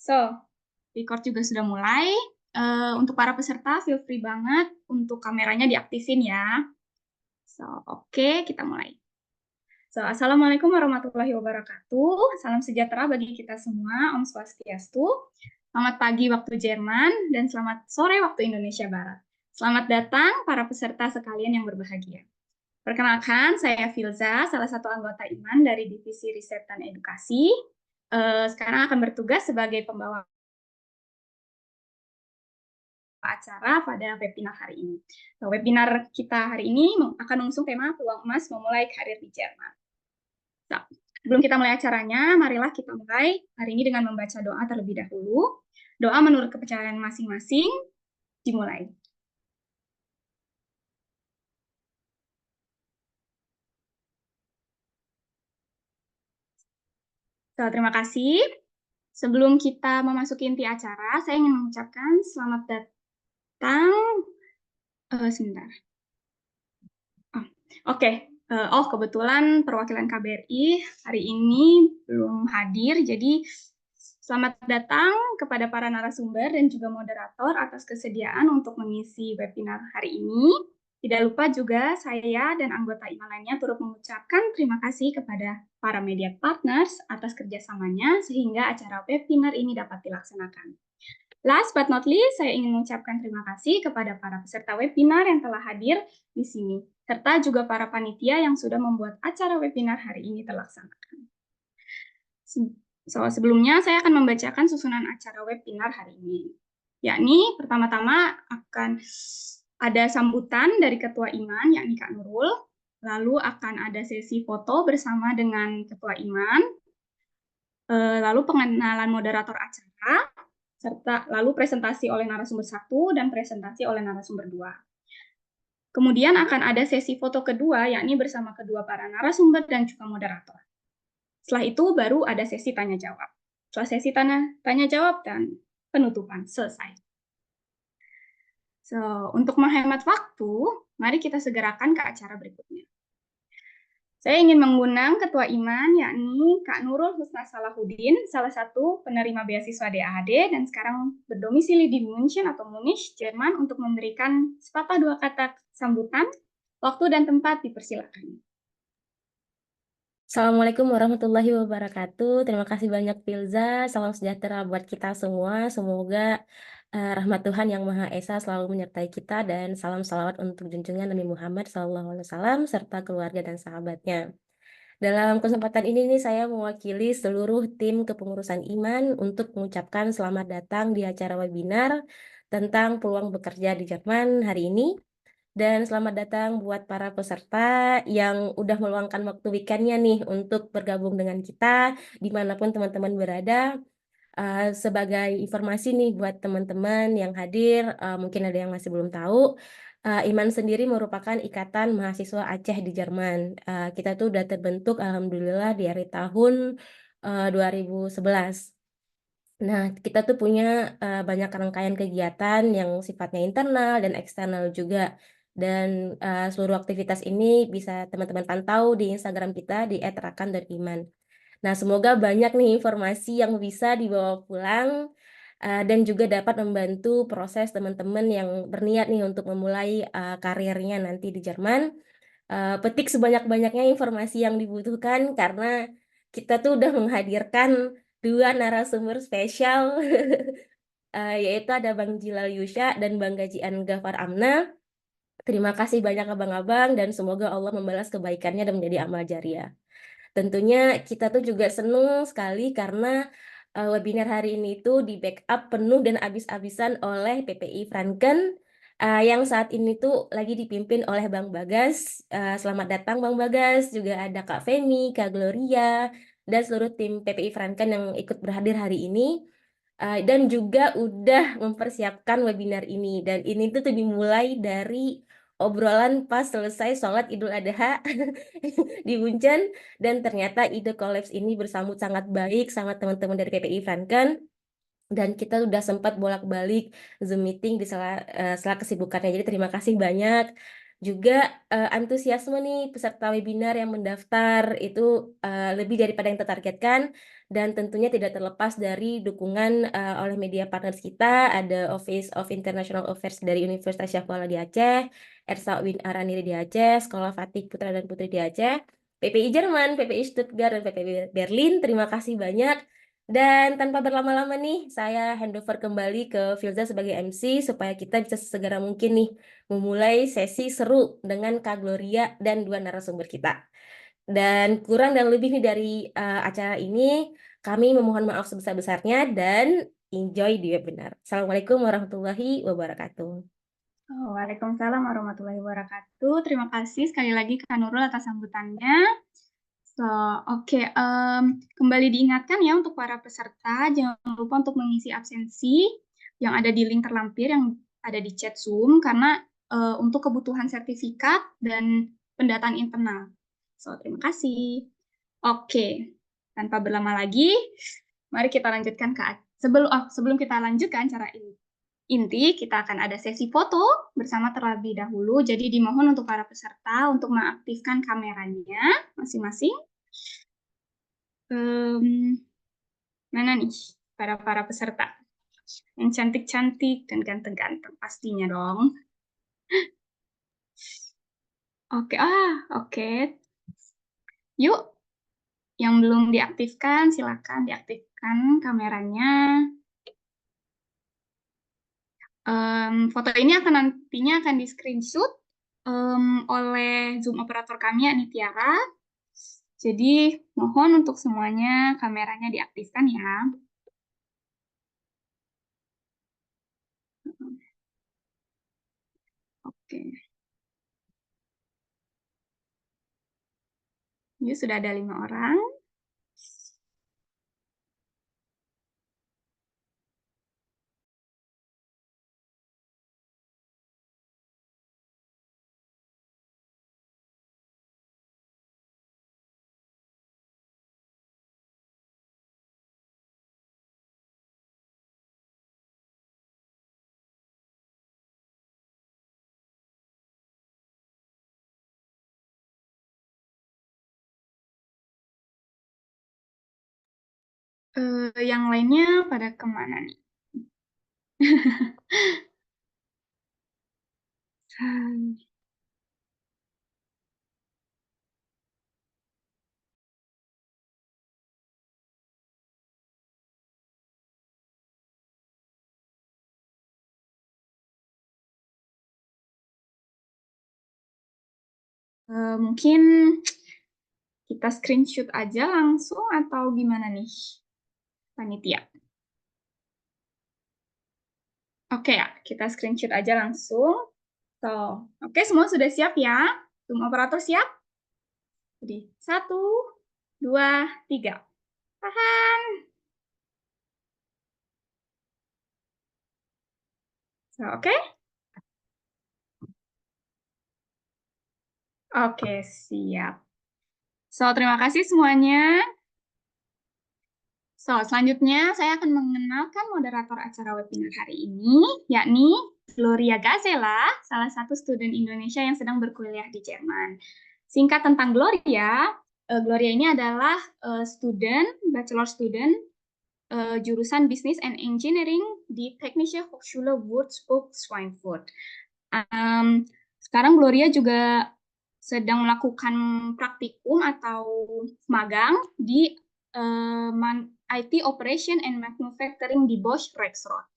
So, record juga sudah mulai. Untuk para peserta, feel free banget untuk kameranya diaktifin ya. So, oke, kita mulai. So, Assalamualaikum warahmatullahi wabarakatuh. Salam sejahtera bagi kita semua. Om Swastiastu. Selamat pagi waktu Jerman dan selamat sore waktu Indonesia Barat. Selamat datang para peserta sekalian yang berbahagia. Perkenalkan, saya Filza, salah satu anggota IMAN dari Divisi Riset dan Edukasi. Sekarang akan bertugas sebagai pembawa acara pada webinar hari ini. Nah, webinar kita hari ini akan mengusung tema peluang emas memulai karir di Jerman. Nah, sebelum kita mulai acaranya, marilah kita mulai hari ini dengan membaca doa terlebih dahulu. Doa menurut kepercayaan masing-masing dimulai. So, terima kasih. Sebelum kita memasuki inti acara, saya ingin mengucapkan selamat datang. Sebentar. Oke. Kebetulan perwakilan KBRI hari ini belum hadir, jadi selamat datang kepada para narasumber dan juga moderator atas kesediaan untuk mengisi webinar hari ini. Tidak lupa juga saya dan anggota IMAN lainnya turut mengucapkan terima kasih kepada para media partners atas kerjasamanya sehingga acara webinar ini dapat dilaksanakan. Last but not least, saya ingin mengucapkan terima kasih kepada para peserta webinar yang telah hadir di sini, serta juga para panitia yang sudah membuat acara webinar hari ini terlaksanakan. Sebelumnya saya akan membacakan susunan acara webinar hari ini. Yakni pertama-tama akan ada sambutan dari Ketua IMAN, yakni Kak Nurul. Lalu akan ada sesi foto bersama dengan Ketua IMAN. Lalu pengenalan moderator acara, serta lalu presentasi oleh narasumber 1 dan presentasi oleh narasumber 2. Kemudian akan ada sesi foto kedua, yakni bersama kedua para narasumber dan juga moderator. Setelah itu baru ada sesi tanya-jawab. Setelah sesi tanya-jawab dan penutupan, selesai. So, untuk menghemat waktu, mari kita segerakan ke acara berikutnya. Saya ingin mengundang Ketua IMAN, yakni Kak Nurul Husna Salahuddin, salah satu penerima beasiswa DAAD dan sekarang berdomisili di München atau Munich, Jerman, untuk memberikan sepatah dua kata sambutan. Waktu dan tempat dipersilakan. Assalamualaikum warahmatullahi wabarakatuh. Terima kasih banyak Filza. Salam sejahtera buat kita semua. Semoga rahmat Tuhan Yang Maha Esa selalu menyertai kita dan salam salawat untuk junjungan Nabi Muhammad SAW serta keluarga dan sahabatnya. Dalam kesempatan ini nih saya mewakili seluruh tim kepengurusan iman untuk mengucapkan selamat datang di acara webinar tentang peluang bekerja di Jerman hari ini. Dan selamat datang buat para peserta yang udah meluangkan waktu weekendnya nih untuk bergabung dengan kita dimanapun teman-teman berada. Sebagai informasi nih buat teman-teman yang hadir, mungkin ada yang masih belum tahu, IMAN sendiri merupakan Ikatan Mahasiswa Aceh di Jerman. Kita tuh udah terbentuk alhamdulillah dari tahun 2011. Nah, kita tuh punya banyak rangkaian kegiatan yang sifatnya internal dan eksternal juga. Dan seluruh aktivitas ini bisa teman-teman pantau di Instagram kita di @rakan.iman. Nah, semoga banyak nih informasi yang bisa dibawa pulang dan juga dapat membantu proses teman-teman yang berniat nih untuk memulai karirnya nanti di Jerman. Petik sebanyak-banyaknya informasi yang dibutuhkan karena kita tuh udah menghadirkan 2 narasumber spesial yaitu ada Bang Jilal Yusha dan Bang Gajian Gafar Amna. Terima kasih banyak abang-abang dan semoga Allah membalas kebaikannya dan menjadi amal jariah. Tentunya kita tuh juga senang sekali karena webinar hari ini tuh di backup penuh dan habis-habisan oleh PPI Franken yang saat ini tuh lagi dipimpin oleh Bang Bagas. Selamat datang Bang Bagas, juga ada Kak Femi, Kak Gloria, dan seluruh tim PPI Franken yang ikut berhadir hari ini. Dan juga udah mempersiapkan webinar ini. Dan ini tuh dimulai dari obrolan pas selesai sholat Idul Adha di Munchen. Dan ternyata ide kolaps ini bersambut sangat baik sama teman-teman dari PPI Franken. Dan kita udah sempat bolak-balik Zoom meeting di sela kesibukannya. Jadi terima kasih banyak. Juga antusiasme nih peserta webinar yang mendaftar itu lebih daripada yang tertargetkan. dan tentunya tidak terlepas dari dukungan oleh media partners kita, ada Office of International Affairs dari Universitas Syah Kuala di Aceh, Ersa Win Araniri di Aceh, Sekolah Fatih Putra dan Putri di Aceh, PPI Jerman, PPI Stuttgart, dan PPI Berlin. Terima kasih banyak. Dan tanpa berlama-lama nih, saya handover kembali ke Filza sebagai MC supaya kita bisa segera mungkin nih memulai sesi seru dengan Kak Gloria dan dua narasumber kita. Dan kurang dan lebih nih dari acara ini, kami memohon maaf sebesar-besarnya dan enjoy di webinar. Assalamualaikum warahmatullahi wabarakatuh. Waalaikumsalam warahmatullahi wabarakatuh. Terima kasih sekali lagi Kak Nurul atas sambutannya. Oke, kembali diingatkan ya untuk para peserta, jangan lupa untuk mengisi absensi yang ada di link terlampir yang ada di chat Zoom, karena untuk kebutuhan sertifikat dan pendataan internal. Terima kasih. Oke, tanpa berlama lagi, mari kita lanjutkan sebelum kita lanjutkan acara inti, kita akan ada sesi foto bersama terlebih dahulu. Jadi dimohon untuk para peserta untuk mengaktifkan kameranya masing-masing. Mana nih para peserta yang cantik-cantik dan ganteng-ganteng pastinya dong. Oke, oke. Yuk, yang belum diaktifkan silakan diaktifkan kameranya. Foto ini nantinya akan di screenshot oleh Zoom operator kami, Anitiara. Jadi mohon untuk semuanya kameranya diaktifkan ya. Oke. Ini sudah ada 5 orang. Yang lainnya pada kemana nih? Mungkin kita screenshot aja langsung atau gimana nih, panitia? Oke ya, kita screenshot aja langsung. Oke, semua sudah siap ya? Zoom operator siap? Jadi, 1, 2, 3. Tahan. Oke? Oke, siap. Terima kasih semuanya. Selanjutnya saya akan mengenalkan moderator acara webinar hari ini, yakni Gloria Gazela, salah satu student Indonesia yang sedang berkuliah di Jerman. Singkat tentang Gloria, Gloria ini adalah bachelor student jurusan Business and Engineering di Technische Hochschule Würzburg-Schweinfurt. Sekarang Gloria juga sedang melakukan praktikum atau magang di IT Operation and Manufacturing di Bosch Rexroth.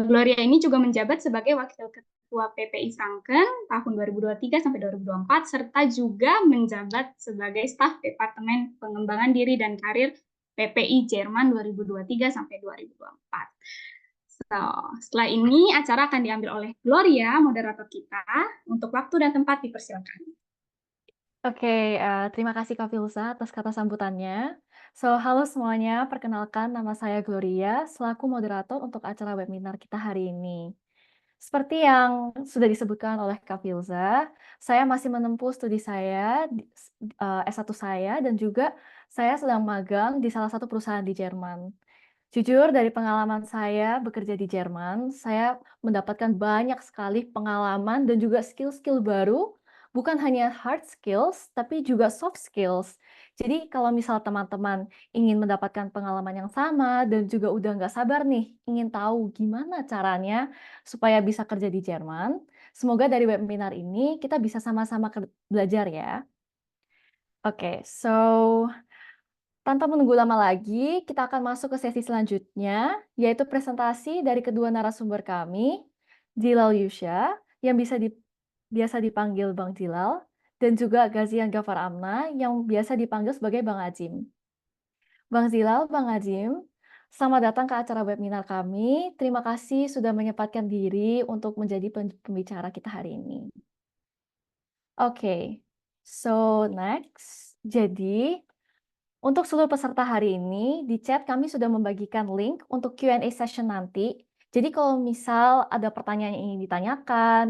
Gloria ini juga menjabat sebagai Wakil Ketua PPI Franken tahun 2023 sampai 2024, serta juga menjabat sebagai staf Departemen Pengembangan Diri dan Karir PPI Jerman 2023 sampai 2024. Setelah ini acara akan diambil oleh Gloria, moderator kita. Untuk waktu dan tempat dipersilakan. Oke, terima kasih Kak Filsa atas kata sambutannya. Halo semuanya, perkenalkan nama saya Gloria, selaku moderator untuk acara webinar kita hari ini. Seperti yang sudah disebutkan oleh Kak Filsa, saya masih menempuh studi saya, S1 saya, dan juga saya sedang magang di salah satu perusahaan di Jerman. Jujur, dari pengalaman saya bekerja di Jerman, saya mendapatkan banyak sekali pengalaman dan juga skill-skill baru, bukan hanya hard skills, tapi juga soft skills Jadi kalau misal teman-teman ingin mendapatkan pengalaman yang sama dan juga udah nggak sabar nih, ingin tahu gimana caranya supaya bisa kerja di Jerman, semoga dari webinar ini kita bisa sama-sama belajar ya. Oke, so tanpa menunggu lama lagi, kita akan masuk ke sesi selanjutnya, yaitu presentasi dari kedua narasumber kami, Jilal Yusya, yang biasa dipanggil Bang Jilal, dan juga Gazian Gafar Amna, yang biasa dipanggil sebagai Bang Ajim. Bang Zilal, Bang Ajim, selamat datang ke acara webinar kami. Terima kasih sudah menyempatkan diri untuk menjadi pembicara kita hari ini. Oke, so next. Jadi, untuk seluruh peserta hari ini, di chat kami sudah membagikan link untuk Q&A session nanti. Jadi kalau misal ada pertanyaan yang ingin ditanyakan,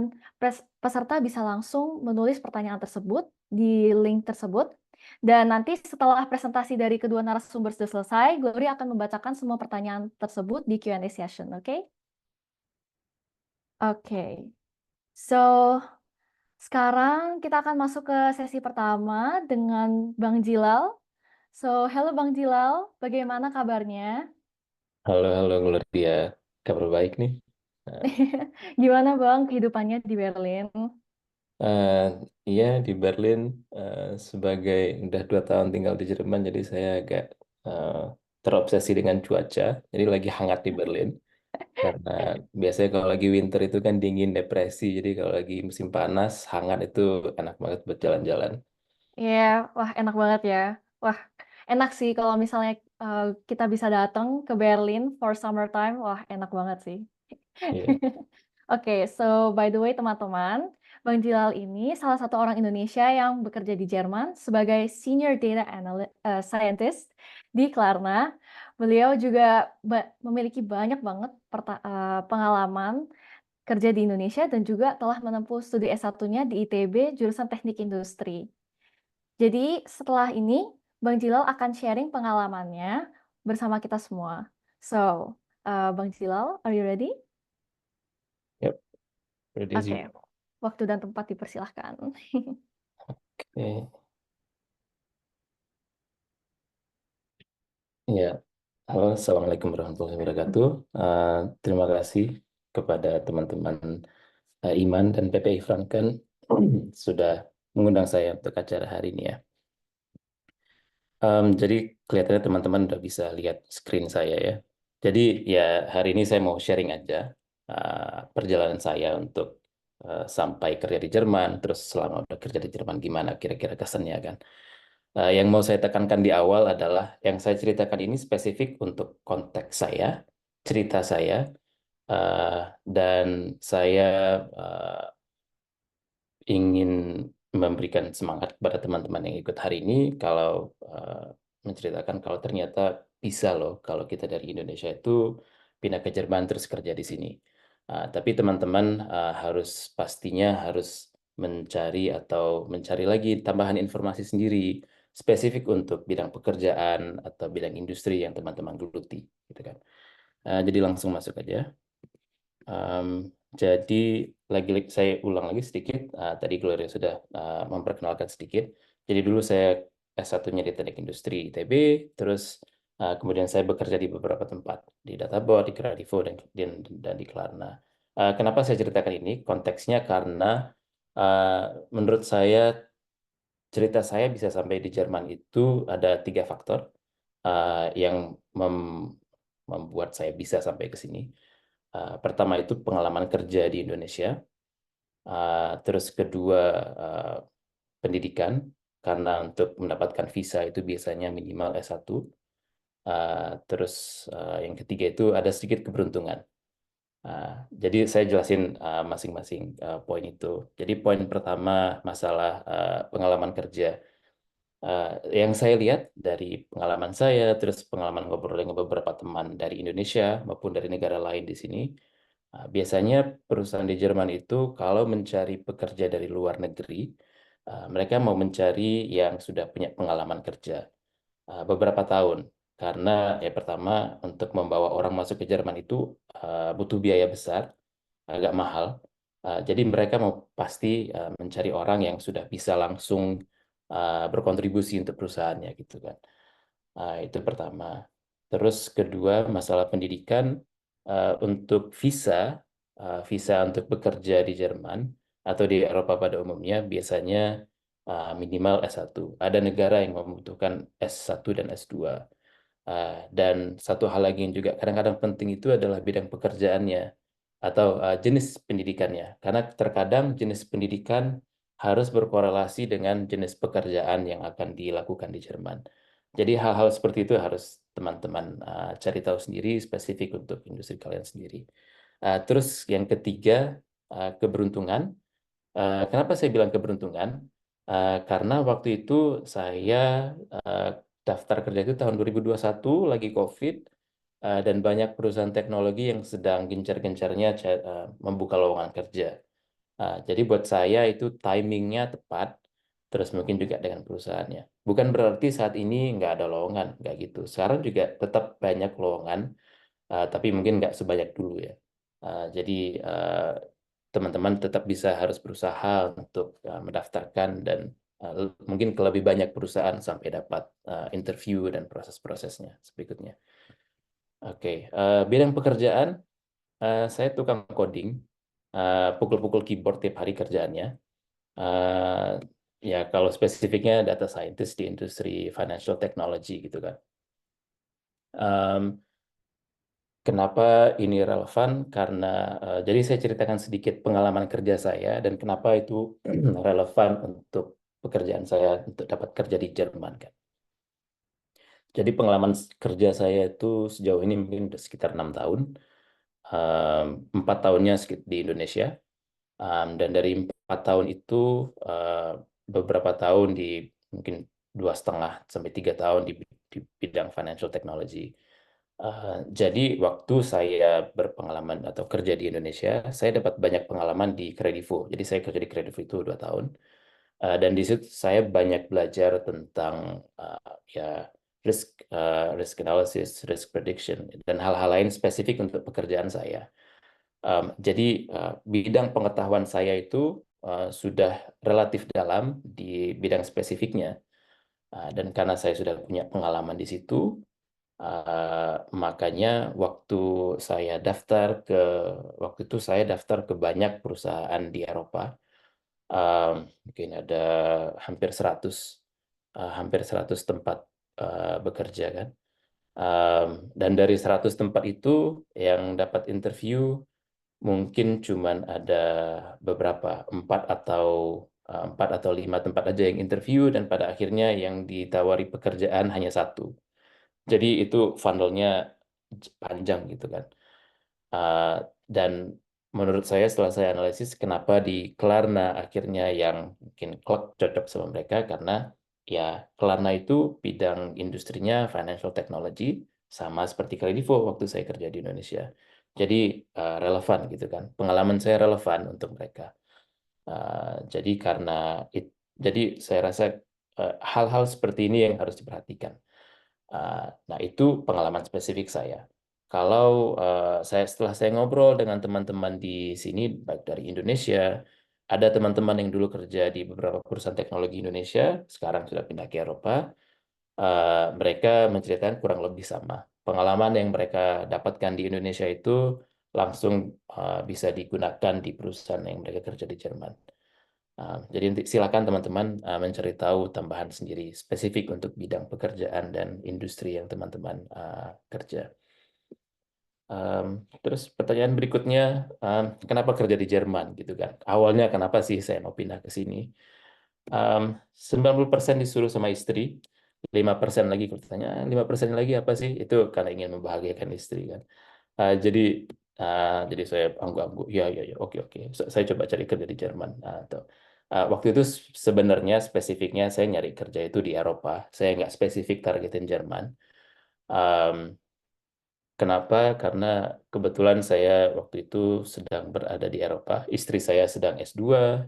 peserta bisa langsung menulis pertanyaan tersebut di link tersebut. Dan nanti setelah presentasi dari kedua narasumber sudah selesai, Gloria akan membacakan semua pertanyaan tersebut di Q&A session, oke? Oke, so sekarang kita akan masuk ke sesi pertama dengan Bang Jilal. So, halo Bang Jilal, bagaimana kabarnya? Halo Gloria, kabar baik nih. Nah, Gimana Bang kehidupannya di Berlin? eh, iya di Berlin sebagai udah 2 tahun tinggal di Jerman, jadi saya agak eh, terobsesi dengan cuaca. Jadi lagi hangat di Berlin karena biasanya kalau lagi winter itu kan dingin, depresi. Jadi kalau lagi musim panas, hangat itu enak banget buat jalan-jalan. Iya, wah enak banget ya. Wah, enak sih kalau misalnya kita bisa datang ke Berlin for summertime. Wah, enak banget sih. Iya. Oke, so by the way teman-teman, Bang Jilal ini salah satu orang Indonesia yang bekerja di Jerman sebagai Senior Data Scientist di Klarna. Beliau juga memiliki banyak banget pengalaman kerja di Indonesia dan juga telah menempuh studi S1-nya di ITB jurusan Teknik Industri. Jadi setelah ini, Bang Jilal akan sharing pengalamannya bersama kita semua. So, Bang Jilal, are you ready? Yep, ready as Oke, you. waktu dan tempat dipersilahkan. Oke. Ya, halo, Assalamualaikum warahmatullahi wabarakatuh. Terima kasih kepada teman-teman Iman dan PPI Franken sudah mengundang saya untuk acara hari ini ya. Jadi kelihatannya teman-teman udah bisa lihat screen saya ya. Jadi ya hari ini saya mau sharing aja perjalanan saya untuk sampai kerja di Jerman, terus selama udah kerja di Jerman gimana kira-kira kesannya kan. Yang mau saya tekankan di awal adalah yang saya ceritakan ini spesifik untuk konteks saya, cerita saya, uh, dan saya uh, ingin memberikan semangat kepada teman-teman yang ikut hari ini kalau menceritakan kalau ternyata bisa loh kalau kita dari Indonesia itu pindah ke Jerman terus kerja di sini. Tapi teman-teman pastinya harus mencari lagi tambahan informasi sendiri spesifik untuk bidang pekerjaan atau bidang industri yang teman-teman geluti, gitu kan. Jadi langsung masuk aja. Jadi lagi saya ulang lagi sedikit. Tadi Gloria sudah memperkenalkan sedikit. Jadi dulu saya S1-nya di Teknik Industri ITB, terus kemudian saya bekerja di beberapa tempat, di Databot, di Kradivo, dan di Klarna. Kenapa saya ceritakan ini? Konteksnya karena menurut saya cerita saya bisa sampai di Jerman itu ada 3 faktor yang membuat saya bisa sampai ke sini. Pertama itu pengalaman kerja di Indonesia, terus kedua pendidikan, karena untuk mendapatkan visa itu biasanya minimal S1, terus yang ketiga itu ada sedikit keberuntungan. Jadi saya jelasin masing-masing poin itu. Jadi poin pertama masalah pengalaman kerja. Yang saya lihat dari pengalaman saya, terus pengalaman ngobrol dengan beberapa teman dari Indonesia maupun dari negara lain di sini, biasanya perusahaan di Jerman itu kalau mencari pekerja dari luar negeri, mereka mau mencari yang sudah punya pengalaman kerja beberapa tahun. Karena ya pertama untuk membawa orang masuk ke Jerman itu butuh biaya besar, agak mahal. Jadi mereka mau pasti mencari orang yang sudah bisa langsung berkontribusi untuk perusahaannya gitu kan. Itu pertama. Terus kedua, masalah pendidikan untuk visa untuk bekerja di Jerman atau di Eropa pada umumnya biasanya minimal S1. Ada negara yang membutuhkan S1 dan S2. Dan satu hal lagi yang juga kadang-kadang penting itu adalah bidang pekerjaannya atau jenis pendidikannya. Karena terkadang jenis pendidikan harus berkorelasi dengan jenis pekerjaan yang akan dilakukan di Jerman. Jadi hal-hal seperti itu harus teman-teman cari tahu sendiri, spesifik untuk industri kalian sendiri. Terus yang ketiga, keberuntungan. Kenapa saya bilang keberuntungan? Karena waktu itu saya daftar kerja itu tahun 2021, lagi COVID, dan banyak perusahaan teknologi yang sedang gencar-gencarnya membuka lowongan kerja. Jadi buat saya itu timingnya tepat, terus mungkin juga dengan perusahaannya. Bukan berarti saat ini nggak ada lowongan, nggak gitu. Sekarang juga tetap banyak lowongan, tapi mungkin nggak sebanyak dulu ya. Jadi teman-teman tetap bisa harus berusaha untuk mendaftarkan dan mungkin ke lebih banyak perusahaan sampai dapat interview dan proses-prosesnya berikutnya. Oke, bidang pekerjaan, saya tukang coding, pukul-pukul keyboard tiap hari kerjaannya. Ya kalau spesifiknya data scientist di industri financial technology gitu kan. Kenapa ini relevan? Karena jadi saya ceritakan sedikit pengalaman kerja saya dan kenapa itu relevan untuk pekerjaan saya untuk dapat kerja di Jerman kan. Jadi pengalaman kerja saya itu sejauh ini mungkin udah sekitar 6 tahun, 4 tahunnya di Indonesia, dan dari 4 tahun itu beberapa tahun di mungkin 2,5 sampai 3 tahun di bidang financial technology. Jadi waktu saya berpengalaman atau kerja di Indonesia, saya dapat banyak pengalaman di Kredivo. Jadi saya kerja di Kredivo itu 2 tahun. Dan di situ saya banyak belajar tentang ya risk analysis, risk prediction, dan hal-hal lain spesifik untuk pekerjaan saya. Jadi bidang pengetahuan saya itu sudah relatif dalam di bidang spesifiknya. Dan karena saya sudah punya pengalaman di situ, makanya waktu itu saya daftar ke banyak perusahaan di Eropa. Mungkin ada hampir 100 tempat bekerja kan. Dan dari 100 tempat itu yang dapat interview mungkin cuman ada beberapa 4 atau 5 tempat aja yang interview, dan pada akhirnya yang ditawari pekerjaan hanya 1. Jadi itu funnel-nya panjang gitu kan. Dan menurut saya setelah saya analisis kenapa di Klarna akhirnya yang mungkin cocok sama mereka, karena ya Klarna itu bidang industrinya financial technology sama seperti Kredivo waktu saya kerja di Indonesia. Jadi relevan gitu kan. Pengalaman saya relevan untuk mereka. Jadi saya rasa hal-hal seperti ini yang harus diperhatikan. Nah, itu pengalaman spesifik saya. Kalau setelah saya ngobrol dengan teman-teman di sini, baik dari Indonesia, ada teman-teman yang dulu kerja di beberapa perusahaan teknologi Indonesia, sekarang sudah pindah ke Eropa, mereka menceritakan kurang lebih sama. Pengalaman yang mereka dapatkan di Indonesia itu langsung bisa digunakan di perusahaan yang mereka kerja di Jerman. Jadi silakan teman-teman mencari tahu tambahan sendiri spesifik untuk bidang pekerjaan dan industri yang teman-teman kerja. Terus pertanyaan berikutnya, kenapa kerja di Jerman gitu kan? Awalnya kenapa sih saya mau pindah ke sini? 90% disuruh sama istri, 5% lagi kalau tanya, 5% lagi apa sih? Itu karena ingin membahagiakan istri kan. Jadi saya angguk-angguk, ya, oke. Saya coba cari kerja di Jerman. Waktu itu sebenarnya spesifiknya saya nyari kerja itu di Eropa. Saya nggak spesifik targetin Jerman. Kenapa? Karena kebetulan saya waktu itu sedang berada di Eropa. Istri saya sedang S2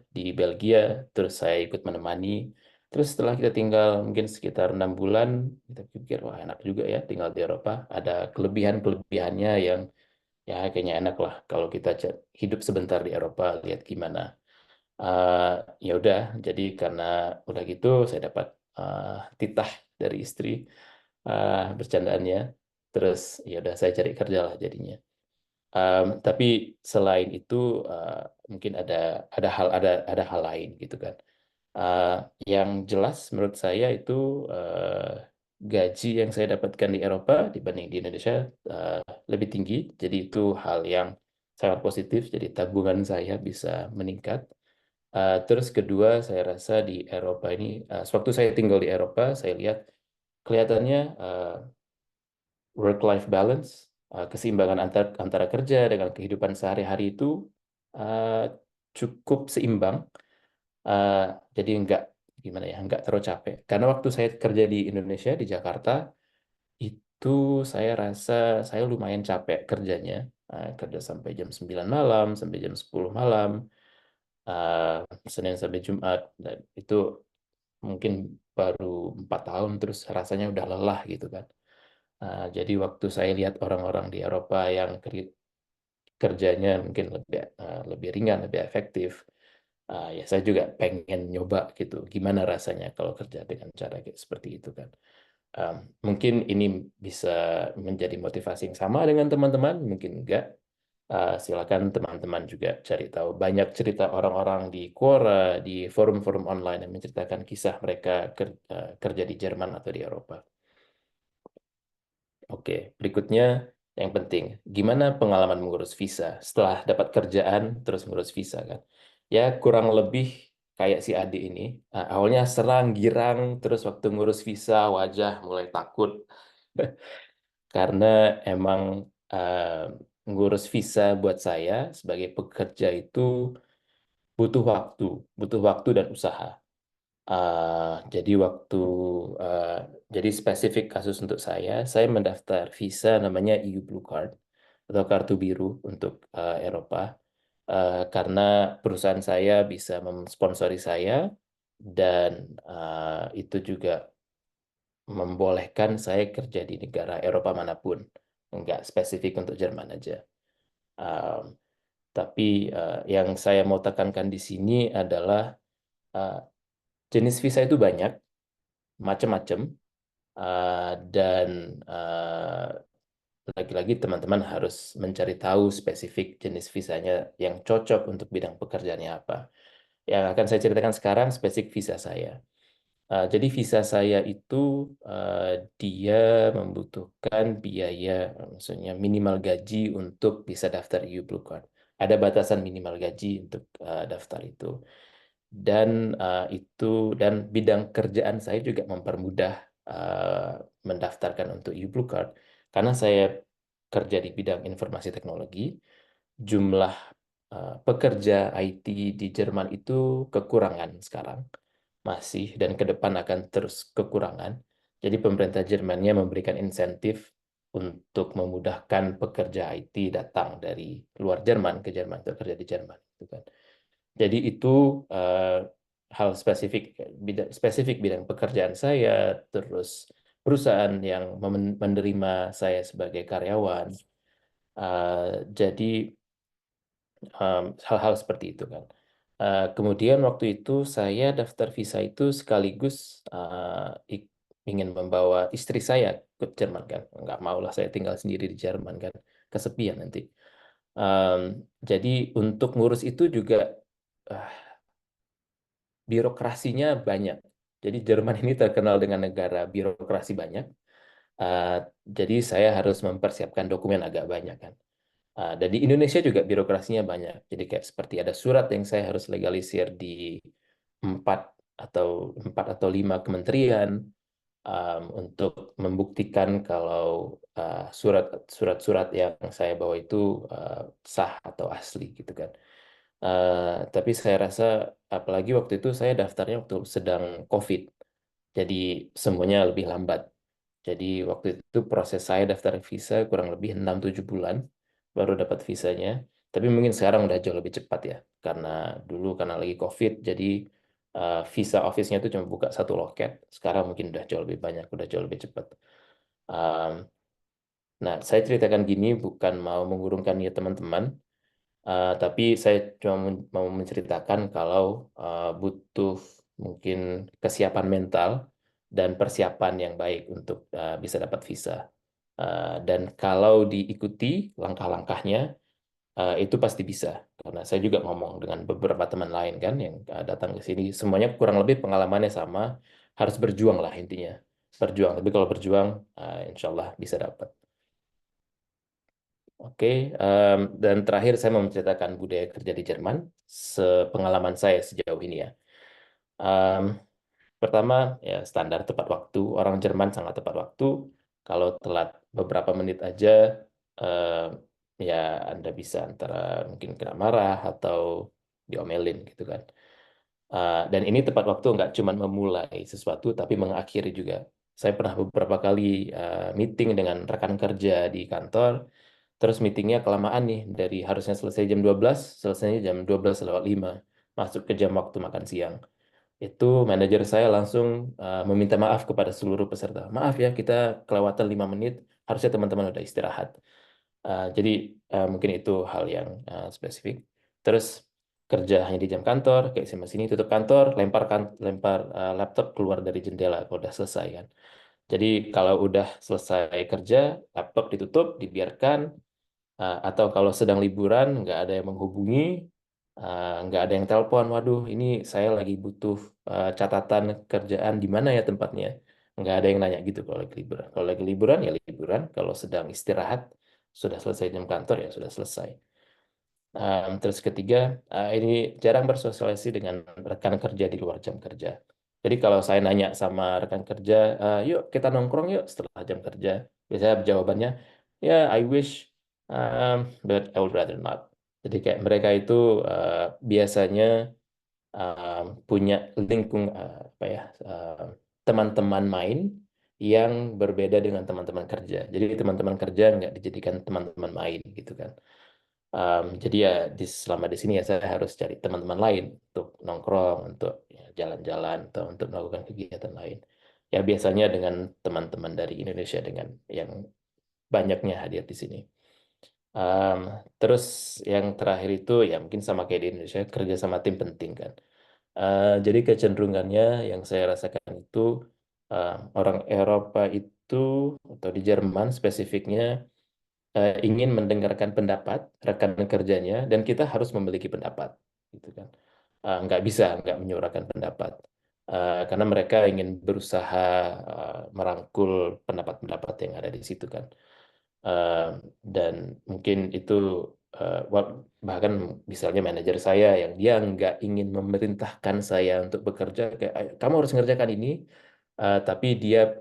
di Belgia, terus saya ikut menemani. Terus setelah kita tinggal mungkin sekitar 6 bulan, kita pikir, wah enak juga ya tinggal di Eropa. Ada kelebihan-kelebihannya yang ya kayaknya enak lah kalau kita hidup sebentar di Eropa, lihat gimana. Ya udah, jadi karena udah gitu saya dapat titah dari istri, bercandaannya. Terus ya udah saya cari kerja lah jadinya. Tapi selain itu mungkin ada hal lain gitu kan. Uh, yang jelas menurut saya itu gaji yang saya dapatkan di Eropa dibanding di Indonesia lebih tinggi. Jadi itu hal yang sangat positif. Jadi tabungan saya bisa meningkat. Terus kedua, saya rasa di Eropa ini, sewaktu saya tinggal di Eropa, saya lihat kelihatannya work-life balance, keseimbangan antara kerja dengan kehidupan sehari-hari itu uh, cukup seimbang. Uh, jadi gimana ya, nggak terlalu capek. Karena waktu saya kerja di Indonesia, di Jakarta, itu saya rasa saya lumayan capek kerjanya. Kerja sampai jam 9 malam, sampai jam 10 malam, uh, Senin sampai Jumat. Dan itu mungkin baru 4 tahun, terus rasanya udah lelah gitu kan. Jadi waktu saya lihat orang-orang di Eropa yang kerjanya mungkin lebih ringan, lebih efektif, ya saya juga pengen nyoba gitu, gimana rasanya kalau kerja dengan cara kayak seperti itu kan. Um, Mungkin ini bisa menjadi motivasi yang sama dengan teman-teman, mungkin enggak. Silakan teman-teman juga cari tahu banyak cerita orang-orang di Quora, di forum-forum online yang menceritakan kisah mereka kerja di Jerman atau di Eropa. Oke, berikutnya yang penting, gimana pengalaman mengurus visa setelah dapat kerjaan terus ngurus visa kan? Ya kurang lebih kayak si adik ini, awalnya serang girang, terus waktu ngurus visa wajah mulai takut karena emang uh, ngurus visa buat saya sebagai pekerja itu butuh waktu dan usaha. Jadi uh, jadi spesifik kasus untuk saya mendaftar visa namanya EU Blue Card atau kartu biru untuk Eropa, karena perusahaan saya bisa mensponsori saya dan itu juga membolehkan saya kerja di negara Eropa manapun, nggak spesifik untuk Jerman aja. Um, tapi yang saya mau tekankan di sini adalah uh, jenis visa itu banyak, macam-macam. Dan lagi-lagi teman-teman harus mencari tahu spesifik jenis visanya yang cocok untuk bidang pekerjaannya apa. Yang akan saya ceritakan sekarang spesifik visa saya. Jadi visa saya itu dia membutuhkan biaya, maksudnya minimal gaji untuk bisa daftar EU Blue Card. Ada batasan minimal gaji untuk daftar itu. Dan bidang kerjaan saya juga mempermudah mendaftarkan untuk EU Blue Card karena saya kerja di bidang informasi teknologi. Jumlah pekerja IT di Jerman itu kekurangan sekarang, masih, dan ke depan akan terus kekurangan. Jadi pemerintah Jermannya memberikan insentif untuk memudahkan pekerja IT datang dari luar Jerman ke Jerman untuk kerja di Jerman, gitu kan. Jadi itu hal spesifik bidang pekerjaan saya, terus perusahaan yang menerima saya sebagai karyawan. Jadi hal-hal seperti itu kan. Kemudian waktu itu saya daftar visa itu sekaligus ingin membawa istri saya ke Jerman kan. Nggak maulah saya tinggal sendiri di Jerman kan, kesepian nanti. Um, jadi untuk ngurus itu juga uh, birokrasinya banyak. Jadi Jerman ini terkenal dengan negara birokrasi banyak. Uh, jadi saya harus mempersiapkan dokumen agak banyak kan. Dan di Indonesia juga birokrasinya banyak. Jadi kayak seperti ada surat yang saya harus legalisir di empat atau 5 kementerian untuk membuktikan kalau surat-surat yang saya bawa itu sah atau asli gitu kan. Tapi saya rasa apalagi waktu itu saya daftarnya waktu sedang COVID, jadi semuanya lebih lambat. Jadi waktu itu proses saya daftar visa kurang lebih 6-7 bulan baru dapat visanya. Tapi mungkin sekarang udah jauh lebih cepat ya, karena dulu karena lagi COVID, jadi visa office-nya itu cuma buka satu loket. Sekarang mungkin udah jauh lebih banyak, udah jauh lebih cepat. Um, Nah, saya ceritakan gini bukan mau mengurungkan niat teman-teman, Tapi saya cuma mau menceritakan kalau butuh mungkin kesiapan mental dan persiapan yang baik untuk bisa dapat visa. Dan kalau diikuti langkah-langkahnya, itu pasti bisa. Karena saya juga ngomong dengan beberapa teman lain kan yang datang ke sini, semuanya kurang lebih pengalamannya sama, harus berjuang lah intinya. Berjuang, tapi kalau berjuang, insya Allah bisa dapat. Oke, dan terakhir saya mau menceritakan budaya kerja di Jerman, sepengalaman saya sejauh ini ya. Em, Pertama, ya standar tepat waktu. Orang Jerman sangat tepat waktu. Kalau telat beberapa menit aja, em, ya Anda bisa antara mungkin kena marah atau diomelin gitu kan. Dan ini tepat waktu nggak cuma memulai sesuatu, tapi mengakhiri juga. Saya pernah beberapa kali meeting dengan rekan kerja di kantor, terus meetingnya kelamaan nih, dari harusnya selesai jam 12, selesainya jam 12 lewat 5, masuk ke jam waktu makan siang. Itu manajer saya langsung meminta maaf kepada seluruh peserta. Maaf ya, kita kelewatan 5 menit, harusnya teman-teman udah istirahat. Jadi mungkin itu hal yang spesifik. Terus kerja hanya di jam kantor, kayak sini tutup kantor, lempar laptop keluar dari jendela kalau udah selesai kan. Jadi kalau udah selesai kerja, laptop ditutup, dibiarkan, atau kalau sedang liburan nggak ada yang menghubungi, nggak ada yang telepon, waduh ini saya lagi butuh catatan kerjaan di mana ya tempatnya, nggak ada yang nanya gitu kalau lagi liburan. Kalau lagi liburan ya liburan, kalau sedang istirahat sudah selesai jam kantor ya sudah selesai. Terus ketiga, ini jarang bersosialisasi dengan rekan kerja di luar jam kerja. Jadi kalau saya nanya sama rekan kerja, yuk kita nongkrong yuk setelah jam kerja, biasanya jawabannya, ya I wish, but I would rather not. Jadi kayak mereka itu biasanya punya apa ya, teman-teman main yang berbeda dengan teman-teman kerja. Jadi teman-teman kerja nggak dijadikan teman-teman main gitu kan. Jadi ya selama di sini ya saya harus cari teman-teman lain untuk nongkrong, untuk ya, jalan-jalan atau untuk melakukan kegiatan lain. Ya biasanya dengan teman-teman dari Indonesia dengan yang banyaknya hadir di sini. Um, Terus yang terakhir itu ya mungkin sama kayak di Indonesia, kerja sama tim penting kan. Jadi kecenderungannya yang saya rasakan itu orang Eropa itu atau di Jerman spesifiknya ingin mendengarkan pendapat rekan kerjanya dan kita harus memiliki pendapat gitu kan. Nggak bisa nggak menyuarakan pendapat. Karena mereka ingin berusaha merangkul pendapat-pendapat yang ada di situ kan. Eh, dan mungkin itu bahkan misalnya manajer saya yang dia nggak ingin memerintahkan saya untuk bekerja kayak "Ayo, kamu harus mengerjakan ini," tapi dia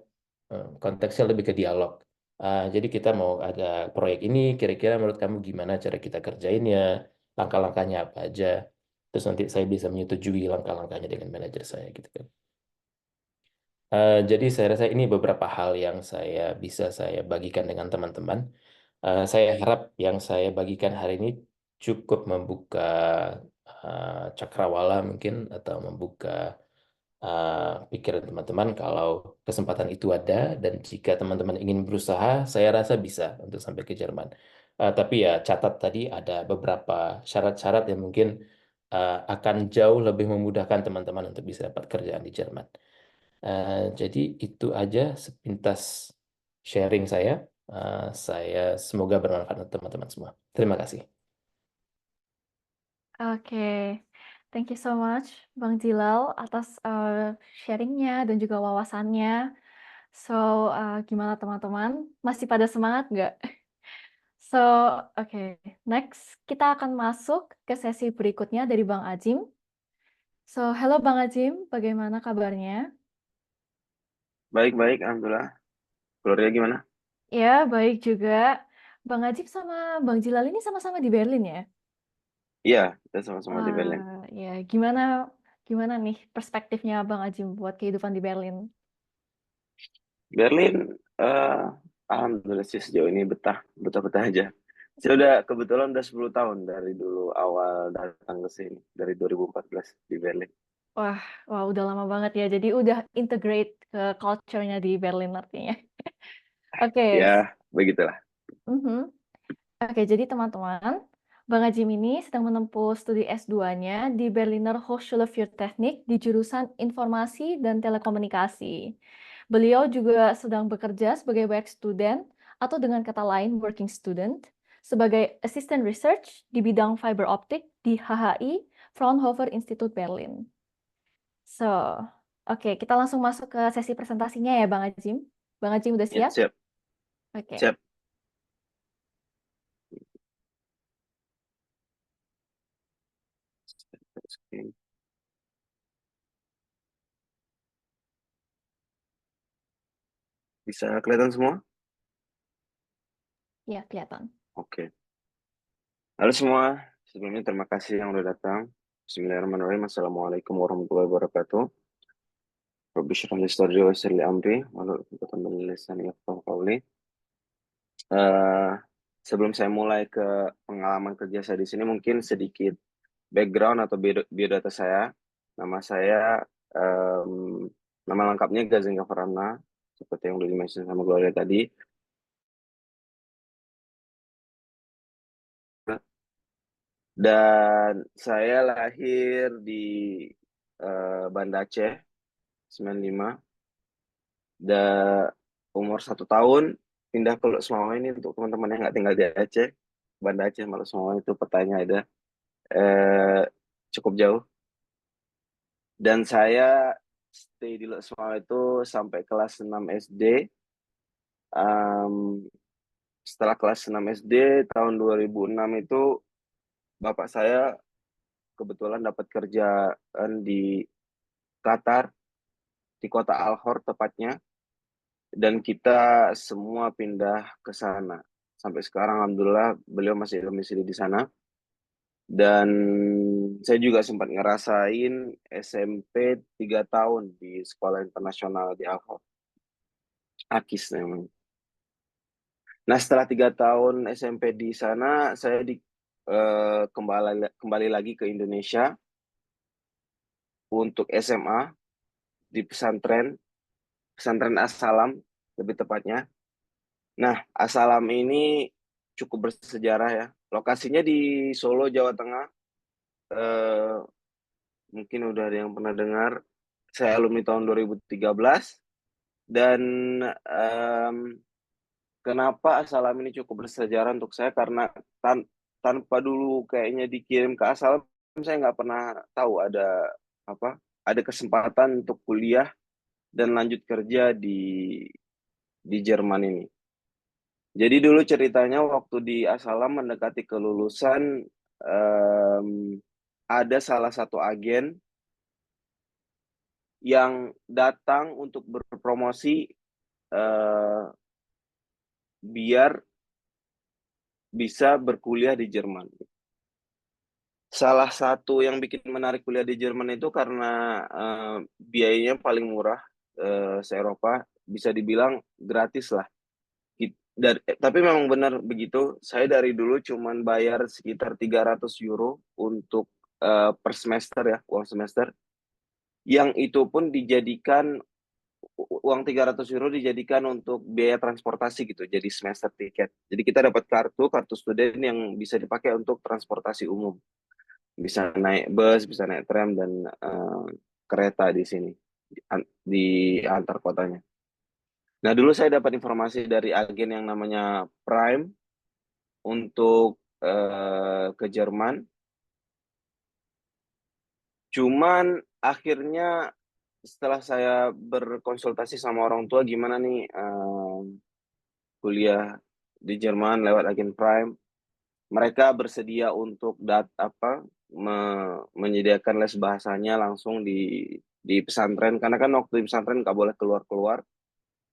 konteksnya lebih ke dialog. Jadi kita mau ada proyek ini, kira-kira menurut kamu gimana cara kita kerjainnya, langkah-langkahnya apa aja, terus nanti saya bisa menyetujui langkah-langkahnya dengan manajer saya gitu kan. Jadi saya rasa ini beberapa hal yang bisa saya bagikan dengan teman-teman. Saya harap yang saya bagikan hari ini cukup membuka cakrawala mungkin atau membuka pikiran teman-teman kalau kesempatan itu ada dan jika teman-teman ingin berusaha, saya rasa bisa untuk sampai ke Jerman. Tapi ya catat tadi ada beberapa syarat-syarat yang mungkin akan jauh lebih memudahkan teman-teman untuk bisa dapat kerjaan di Jerman. Jadi itu aja sepintas sharing saya. Saya semoga bermanfaat untuk teman-teman semua. Terima kasih. Oke, thank you so much Bang Jilal atas sharingnya dan juga wawasannya. So, gimana teman-teman? Masih pada semangat nggak? So, oke, next kita akan masuk ke sesi berikutnya dari Bang Ajim. So, halo Bang Ajim, bagaimana kabarnya? Baik, alhamdulillah. Gloria gimana? Ya, baik juga. Bang Ajim sama Bang Jilal ini sama-sama di Berlin ya? Iya, kita sama-sama di Berlin. Ya, gimana nih perspektifnya Bang Ajim buat kehidupan di Berlin? Berlin, alhamdulillah sih sejauh ini betah aja. Saya kebetulan udah 10 tahun dari dulu awal datang ke sini, dari 2014 di Berlin. Wah, udah lama banget ya. Jadi udah integrate ke culture-nya di Berlin artinya. Oke. Ya, begitulah. Mhm. Oke, jadi teman-teman, Bang Ajim ini sedang menempuh studi S2-nya di Berliner Hochschule für Technik di jurusan Informasi dan Telekomunikasi. Beliau juga sedang bekerja sebagai work student atau dengan kata lain working student sebagai assistant research di bidang fiber optic di HHI Fraunhofer Institute Berlin. So, oke, kita langsung masuk ke sesi presentasinya ya Bang Ajim. Bang Ajim udah Ya, siap? siap. Oke. Siap. Oke. Bisa kelihatan semua? Ya, kelihatan. Oke. Halo semua, sebelumnya terima kasih yang udah datang. Bismillahirrahmanirrahim. Assalamualaikum warahmatullahi wabarakatuh. Rabbi shrah li sadri wa yassir li amri wahlul 'uqdatam min lisani yafqahu qawli. Sebelum saya mulai ke pengalaman kerja saya di sini, mungkin sedikit background atau biodata saya. Nama saya, nama lengkapnya Gazenga Farhana, seperti yang udah di-mention sama Gloria tadi. Dan saya lahir di Banda Aceh 95. Umur 1 tahun pindah ke Lok ini untuk teman-teman yang nggak tinggal di Aceh. Banda Aceh sama Lok itu petanya ada cukup jauh. Dan saya stay di Lok itu sampai kelas 6 SD. Setelah kelas 6 SD tahun 2006 itu bapak saya kebetulan dapat kerjaan di Qatar, di kota Al-Khor tepatnya, dan kita semua pindah ke sana. Sampai sekarang alhamdulillah beliau masih domisili di sana. Dan saya juga sempat ngerasain SMP 3 tahun di sekolah internasional di Al-Khor. AKIS namanya. Nah, setelah 3 tahun SMP di sana, saya kembali lagi ke Indonesia untuk SMA di pesantren As-Salam lebih tepatnya. Nah, As-Salam ini cukup bersejarah ya. Lokasinya di Solo, Jawa Tengah. Mungkin udah ada yang pernah dengar. Saya alumni tahun 2013. Dan kenapa As-Salam ini cukup bersejarah untuk saya? Karena tanpa dulu kayaknya dikirim ke As-Salam, saya nggak pernah tahu ada kesempatan untuk kuliah dan lanjut kerja di Jerman ini. Jadi dulu ceritanya waktu di As-Salam mendekati kelulusan, ada salah satu agen yang datang untuk berpromosi biar bisa berkuliah di Jerman. Salah satu yang bikin menarik kuliah di Jerman itu karena biayanya paling murah se-Eropa, bisa dibilang gratis lah. Tapi memang benar begitu, saya dari dulu cuman bayar sekitar 300 euro untuk per semester ya, uang semester. Yang itu pun dijadikan, uang 300 euro dijadikan untuk biaya transportasi gitu, jadi semester tiket. Jadi kita dapat kartu student yang bisa dipakai untuk transportasi umum. Bisa naik bus, bisa naik tram, dan kereta di sini, di antar kotanya. Nah, dulu saya dapat informasi dari agen yang namanya Prime untuk ke Jerman. Cuman akhirnya setelah saya berkonsultasi sama orang tua gimana nih kuliah di Jerman lewat agen Prime, mereka bersedia untuk menyediakan les bahasanya langsung di pesantren, karena kan waktu di pesantren nggak boleh keluar-keluar.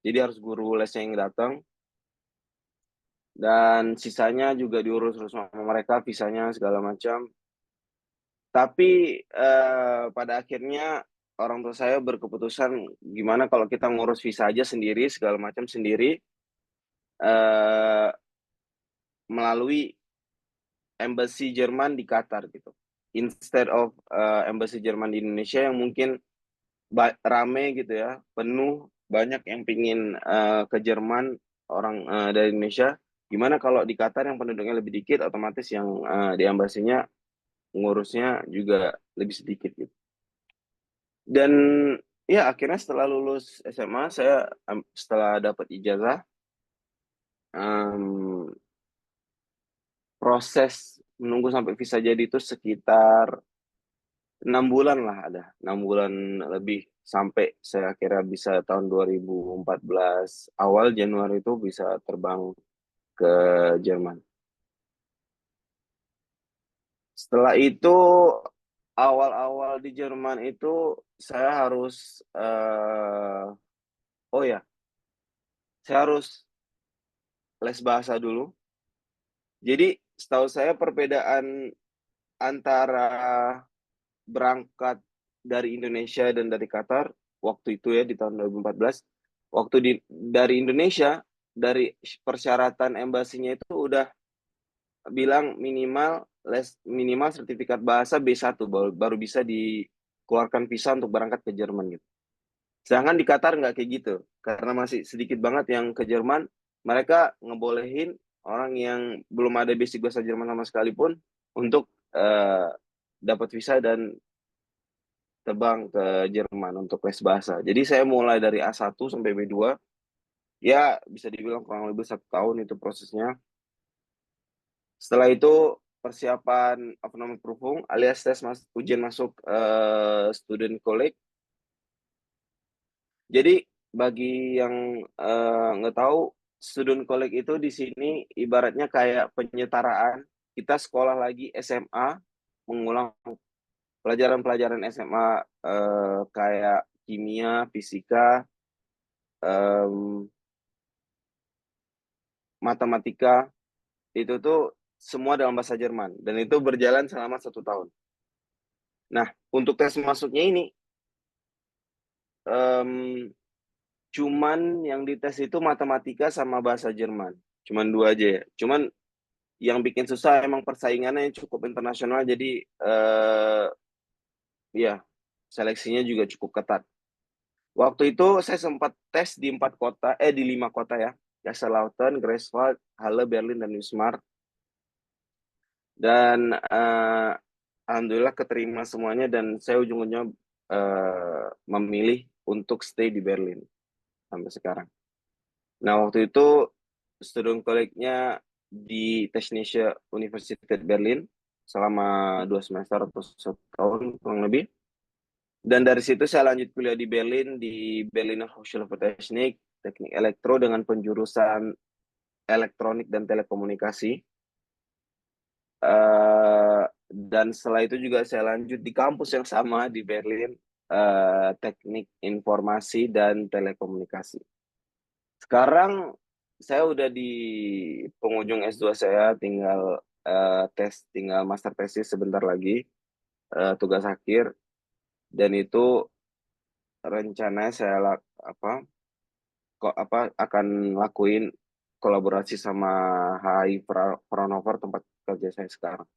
Jadi harus guru lesnya yang datang. Dan sisanya juga diurus sama mereka, visanya segala macam. Tapi pada akhirnya orang tua saya berkeputusan gimana kalau kita ngurus visa aja sendiri, segala macam sendiri, melalui embassy Jerman di Qatar gitu. Instead of embassy Jerman di Indonesia yang mungkin rame gitu ya, penuh, banyak yang pingin ke Jerman, orang dari Indonesia. Gimana kalau di Qatar yang penduduknya lebih dikit, otomatis yang di embasinya ngurusnya juga lebih sedikit gitu. Dan ya akhirnya setelah lulus SMA saya setelah dapat ijazah, proses menunggu sampai visa jadi itu sekitar 6 bulan lah, ada 6 bulan lebih sampai saya kira bisa tahun 2014 awal Januari itu bisa terbang ke Jerman. Setelah itu awal-awal di Jerman itu saya harus oh ya, saya harus les bahasa dulu. Jadi setahu saya perbedaan antara berangkat dari Indonesia dan dari Qatar waktu itu ya di tahun 2014, waktu dari Indonesia, dari persyaratan embasinya itu udah bilang minimal sertifikat bahasa B1 baru bisa dikeluarkan visa untuk berangkat ke Jerman gitu. Sedangkan di Qatar nggak kayak gitu, karena masih sedikit banget yang ke Jerman. Mereka ngebolehin orang yang belum ada basic bahasa Jerman sama sekali pun untuk dapat visa dan terbang ke Jerman untuk les bahasa. Jadi saya mulai dari A1 sampai B2, ya bisa dibilang kurang lebih 1 tahun itu prosesnya. Setelah itu persiapan Aufnahmeprüfung alias ujian masuk student college. Jadi bagi yang nggak tahu, student college itu di sini ibaratnya kayak penyetaraan. Kita sekolah lagi SMA, mengulang pelajaran-pelajaran SMA kayak kimia, fisika, matematika, itu tuh semua dalam bahasa Jerman. Dan itu berjalan selama 1 tahun. Nah, untuk tes masuknya ini, cuman yang dites itu matematika sama bahasa Jerman. Cuman 2 aja ya. Cuman yang bikin susah emang persaingannya yang cukup internasional, jadi ya seleksinya juga cukup ketat. Waktu itu saya sempat tes di 5 kota ya. Kaiserslautern, Greifswald, Halle, Berlin, dan Wismar. Dan alhamdulillah keterima semuanya, dan saya ujung-ujungnya memilih untuk stay di Berlin sampai sekarang. Nah, waktu itu student college-nya di Technische Universität Berlin selama 2 semester atau 1 tahun kurang lebih. Dan dari situ saya lanjut kuliah di Berlin, di Berliner Hochschule für Technik, teknik elektro dengan penjurusan elektronik dan telekomunikasi. Dan setelah itu juga saya lanjut di kampus yang sama di Berlin, teknik informasi dan telekomunikasi. Sekarang saya udah di penghujung S2 saya, tinggal tinggal master thesis sebentar lagi, tugas akhir. Dan itu rencananya saya akan lakuin kolaborasi sama HI Fraunhofer, tempat kerja saya sekarang.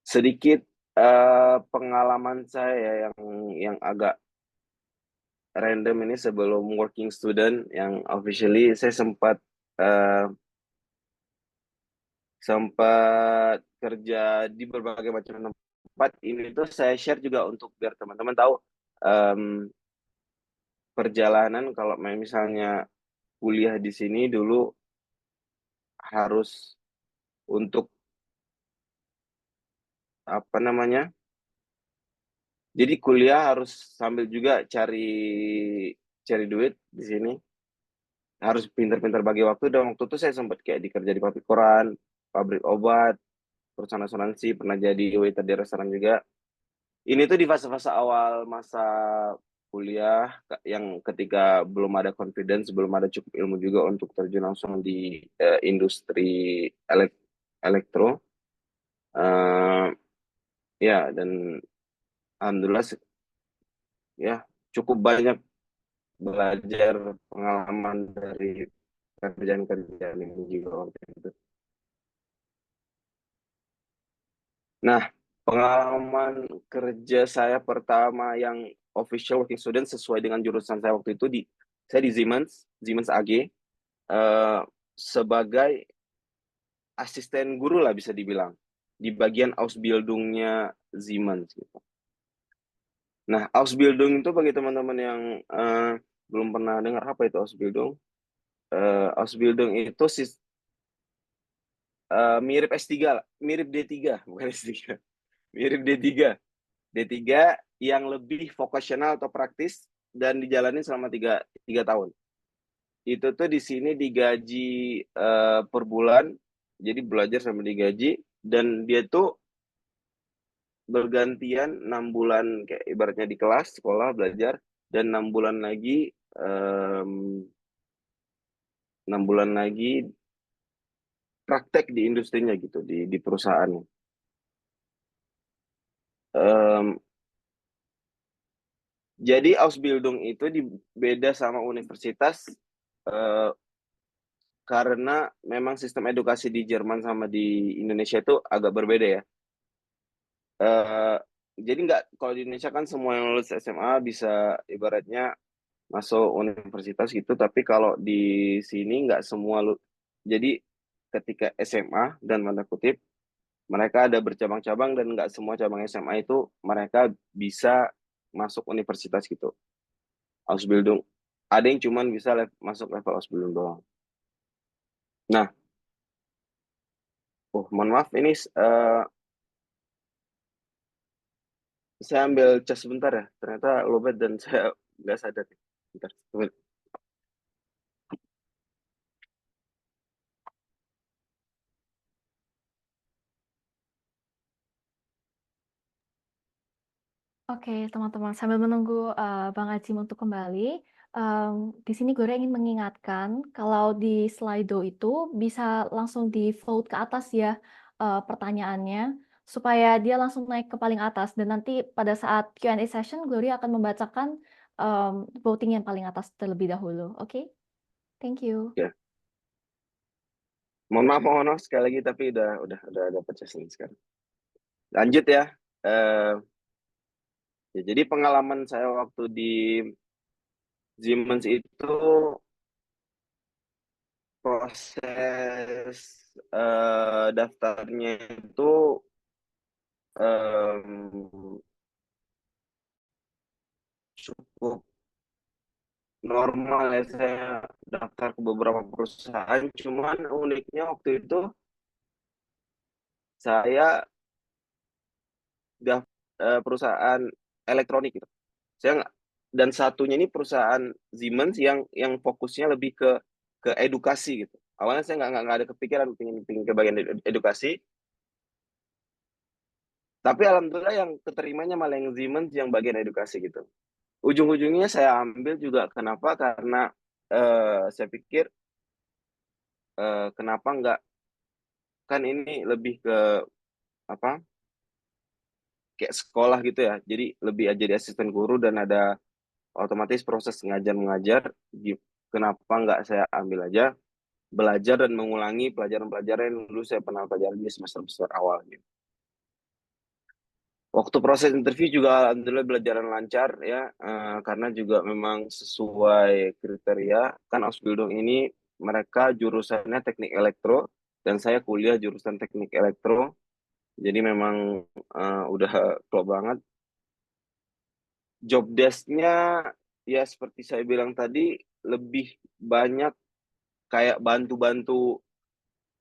Sedikit pengalaman saya yang agak random ini, sebelum working student yang officially saya sempat kerja di berbagai macam tempat. Ini tuh saya share juga untuk biar teman-teman tahu perjalanan kalau misalnya kuliah di sini dulu harus untuk jadi kuliah harus sambil juga cari duit di sini. Harus pintar-pintar bagi waktu, dan waktu itu saya sempat kayak dikerja di pabrik koran, pabrik obat, perusahaan asuransi, pernah jadi waiter di restoran juga. Ini tuh di fase-fase awal masa kuliah yang ketika belum ada confidence, belum ada cukup ilmu juga untuk terjun langsung di industri elektro. Ya, dan alhamdulillah ya cukup banyak belajar pengalaman dari kerjaan ini juga waktu itu. Nah, pengalaman kerja saya pertama yang official working student sesuai dengan jurusan saya waktu itu saya di Siemens AG. sebagai asisten guru lah bisa dibilang di bagian Ausbildung-nya Siemens gitu. Nah, Ausbildung itu bagi teman-teman yang belum pernah dengar apa itu Ausbildung. Ausbildung itu mirip S3 lah, mirip D3, bukan S3. Mirip D3. D3 yang lebih vokasional atau praktis dan dijalani selama 3 tahun. Itu tuh di sini digaji per bulan, jadi belajar sambil digaji, dan dia tuh bergantian 6 bulan kayak ibaratnya di kelas sekolah belajar, dan 6 bulan lagi 6 bulan lagi praktek di industrinya gitu, di perusahaan. Jadi Ausbildung itu beda sama universitas karena memang sistem edukasi di Jerman sama di Indonesia itu agak berbeda ya. Jadi kalau di Indonesia kan semua yang lulus SMA bisa ibaratnya masuk universitas gitu, tapi kalau di sini nggak semua. Jadi ketika SMA dan tanda kutip mereka ada bercabang-cabang dan nggak semua cabang SMA itu mereka bisa masuk universitas gitu. Ausbildung. Ada yang cuman bisa masuk level Ausbildung doang. Nah, mohon maaf ini saya ambil cas sebentar ya. Ternyata lowbat dan saya nggak sadar. Bentar. Oke, teman-teman, sambil menunggu Bang Ajim untuk kembali, di sini Gloria ingin mengingatkan kalau di Slido itu bisa langsung di vote ke atas ya pertanyaannya, supaya dia langsung naik ke paling atas, dan nanti pada saat Q&A session, Gloria akan membacakan voting yang paling atas terlebih dahulu. Oke? Thank you. Ya. Mohon maaf sekali lagi, tapi udah dapat cas ini sekarang. Lanjut ya. Ya, jadi pengalaman saya waktu di Siemens itu proses daftarnya itu cukup normal ya. Saya daftar ke beberapa perusahaan, cuman uniknya waktu itu saya perusahaan elektronik gitu. Saya dan satunya ini perusahaan Siemens yang fokusnya lebih ke edukasi gitu. Awalnya saya nggak ada kepikiran pingin ke bagian edukasi, tapi alhamdulillah yang keterimanya malah yang Siemens yang bagian edukasi gitu. Ujung-ujungnya saya ambil juga kenapa? Karena saya pikir kenapa nggak, kan ini lebih ke apa? Kayak sekolah gitu ya. Jadi lebih jadi asisten guru dan ada otomatis proses ngajar mengajar. Kenapa nggak saya ambil aja belajar dan mengulangi pelajaran-pelajaran yang dulu saya pernah pelajari di semester awal gitu. Waktu proses interview juga alhamdulillah belajaran lancar ya, karena juga memang sesuai kriteria. Kan Ausbildung ini mereka jurusannya teknik elektro dan saya kuliah jurusan teknik elektro. Jadi memang udah klop banget. Job desk-nya ya seperti saya bilang tadi, lebih banyak kayak bantu-bantu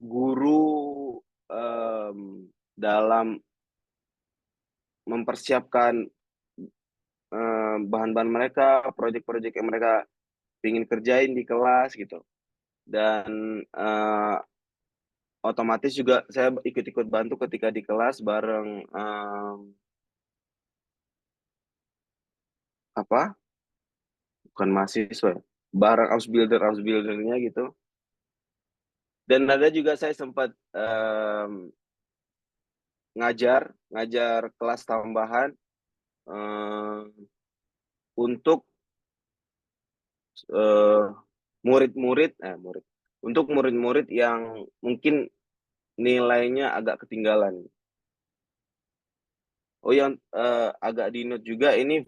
guru dalam mempersiapkan bahan-bahan mereka, proyek-proyek yang mereka ingin kerjain di kelas gitu. Dan otomatis juga saya ikut-ikut bantu ketika di kelas bareng bukan mahasiswa, bareng Ausbildernya gitu. Dan ada juga saya sempat ngajar kelas tambahan untuk murid-murid yang mungkin nilainya agak ketinggalan. Yang agak di note juga ini,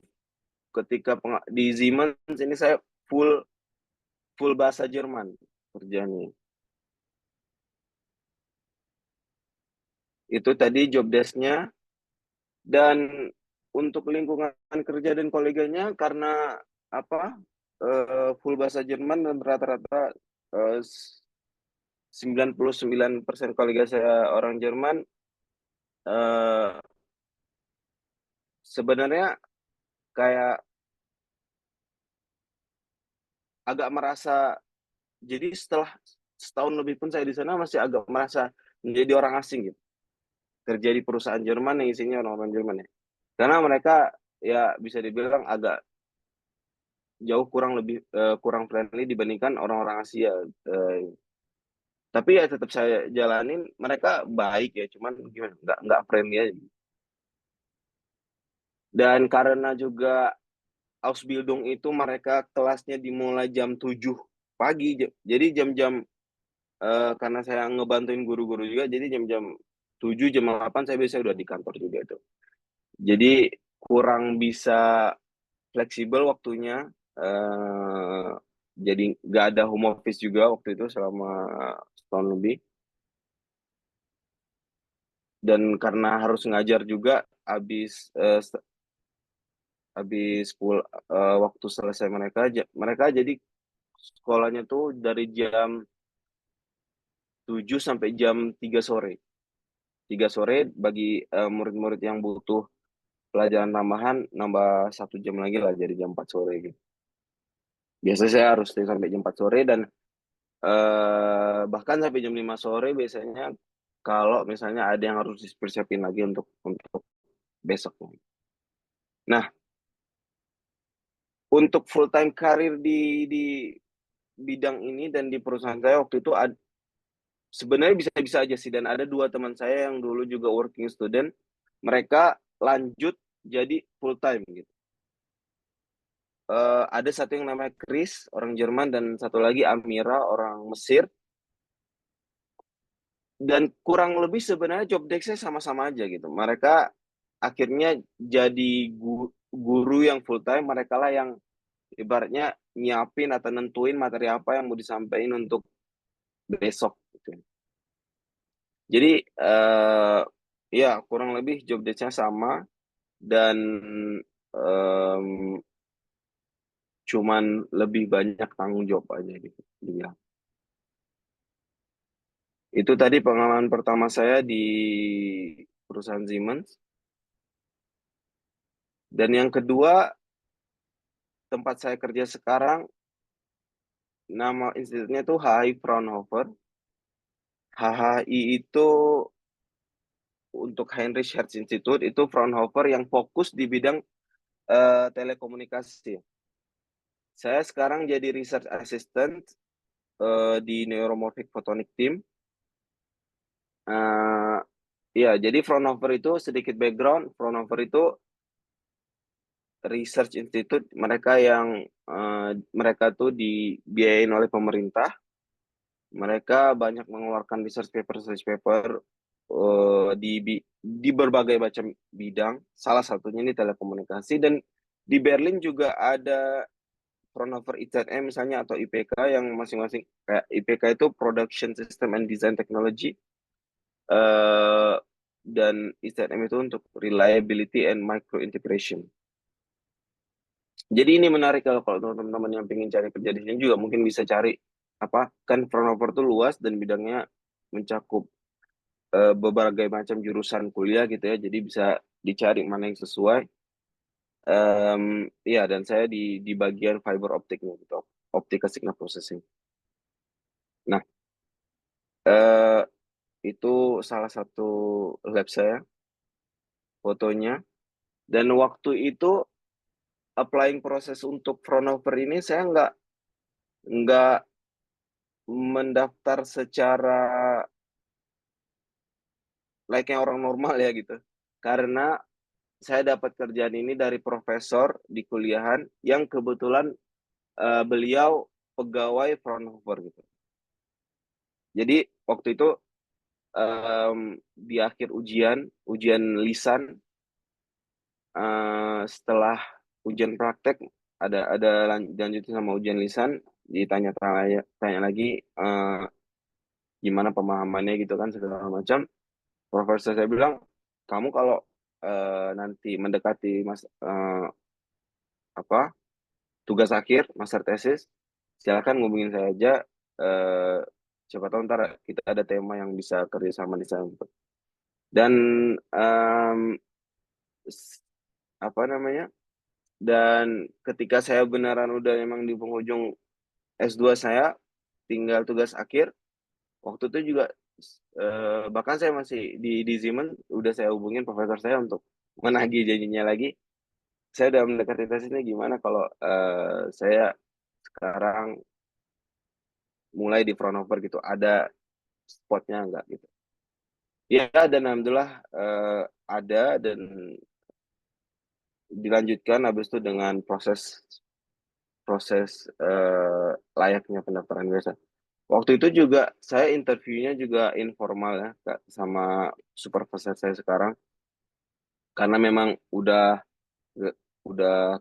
ketika di Siemens ini saya full bahasa Jerman kerjanya. Itu tadi job desk-nya. Dan untuk lingkungan kerja dan koleganya, karena full bahasa Jerman dan rata-rata 99% kolega saya orang Jerman, sebenarnya kayak agak merasa, jadi setelah setahun lebih pun saya di sana masih agak merasa menjadi orang asing gitu. Kerja di perusahaan Jerman yang isinya orang-orang Jerman ya. Karena mereka ya bisa dibilang agak jauh kurang friendly dibandingkan orang-orang Asia. Tapi ya tetap saya jalanin, mereka baik ya, cuman gimana, nggak friendly aja. Dan karena juga Ausbildung itu mereka kelasnya dimulai jam 7 pagi, jadi jam-jam karena saya ngebantuin guru-guru juga, jadi jam-jam 7, jam 8 saya biasanya udah di kantor juga itu. Jadi kurang bisa fleksibel waktunya, jadi nggak ada home office juga waktu itu selama setahun lebih. Dan karena harus ngajar juga, habis waktu selesai mereka jadi sekolahnya tuh dari jam 7 sampai jam 3 sore. 3 sore bagi murid-murid yang butuh pelajaran tambahan, nambah 1 jam lagi lah, jadi jam 4 sore gitu. Biasanya saya harus stay sampai jam 4 sore dan bahkan sampai jam 5 sore biasanya, kalau misalnya ada yang harus dipersiapin lagi untuk besok. Nah, untuk full time karir di bidang ini dan di perusahaan saya waktu itu sebenarnya bisa-bisa aja sih, dan ada 2 teman saya yang dulu juga working student, mereka lanjut jadi full time gitu. Ada satu yang namanya Chris, orang Jerman, dan satu lagi Amira, orang Mesir. Dan kurang lebih sebenarnya job desk-nya sama-sama aja gitu. Mereka akhirnya jadi guru yang full time, mereka lah yang ibaratnya nyiapin atau nentuin materi apa yang mau disampaikan untuk besok gitu. Jadi ya kurang lebih job desk-nya sama, dan cuman lebih banyak tanggung jawab aja gitu dibilang. Itu tadi pengalaman pertama saya di perusahaan Siemens. Dan yang kedua, tempat saya kerja sekarang, nama institutnya tuh HHI Fraunhofer. HHI itu untuk Heinrich Hertz Institute, itu Fraunhofer yang fokus di bidang telekomunikasi. Saya sekarang jadi research assistant di Neuromorphic Photonic Team. Ya, jadi Fraunhofer itu sedikit background. Fraunhofer itu research institute, mereka tuh dibiayain oleh pemerintah. Mereka banyak mengeluarkan research paper di berbagai macam bidang. Salah satunya ini telekomunikasi, dan di Berlin juga ada Fraunhofer ITM misalnya, atau IPK, yang masing-masing kayak IPK itu Production System and Design Technology, dan ITM itu untuk Reliability and Micro Integration. Jadi ini menarik kalau teman-teman yang ingin cari kerja di sini juga mungkin bisa cari kan Fraunhofer itu luas dan bidangnya mencakup berbagai macam jurusan kuliah gitu ya, jadi bisa dicari mana yang sesuai. Ya, dan saya di bagian fiber optiknya gitu, optical signal processing. Nah, itu salah satu lab saya, fotonya. Dan waktu itu applying proses untuk Fraunhofer ini saya nggak mendaftar secara layaknya orang normal ya gitu. Karena saya dapat kerjaan ini dari profesor di kuliahan yang kebetulan beliau pegawai Fraunhofer gitu. Jadi waktu itu di akhir ujian lisan, setelah ujian praktek ada lanjutin sama ujian lisan, tanya lagi gimana pemahamannya gitu kan, segala macam. profesor saya bilang, kamu kalau nanti mendekati tugas akhir master thesis, silakan ngubungin saya aja. eh, Siapa tahu ntar kita ada tema yang bisa kerjasama di sana. Dan apa namanya? Dan ketika saya beneran udah emang di penghujung S2 saya, tinggal tugas akhir. Waktu itu juga bahkan saya masih di Siemens, udah saya hubungin profesor saya untuk menagih janjinya lagi. Saya udah mendekati tesisnya, gimana kalau saya sekarang mulai di front over gitu, ada spotnya enggak gitu. Ya, dan alhamdulillah ada, dan dilanjutkan habis itu dengan proses layaknya pendaftaran biasa. Waktu itu juga saya interviewnya juga informal ya, Kak, sama supervisor saya sekarang, karena memang udah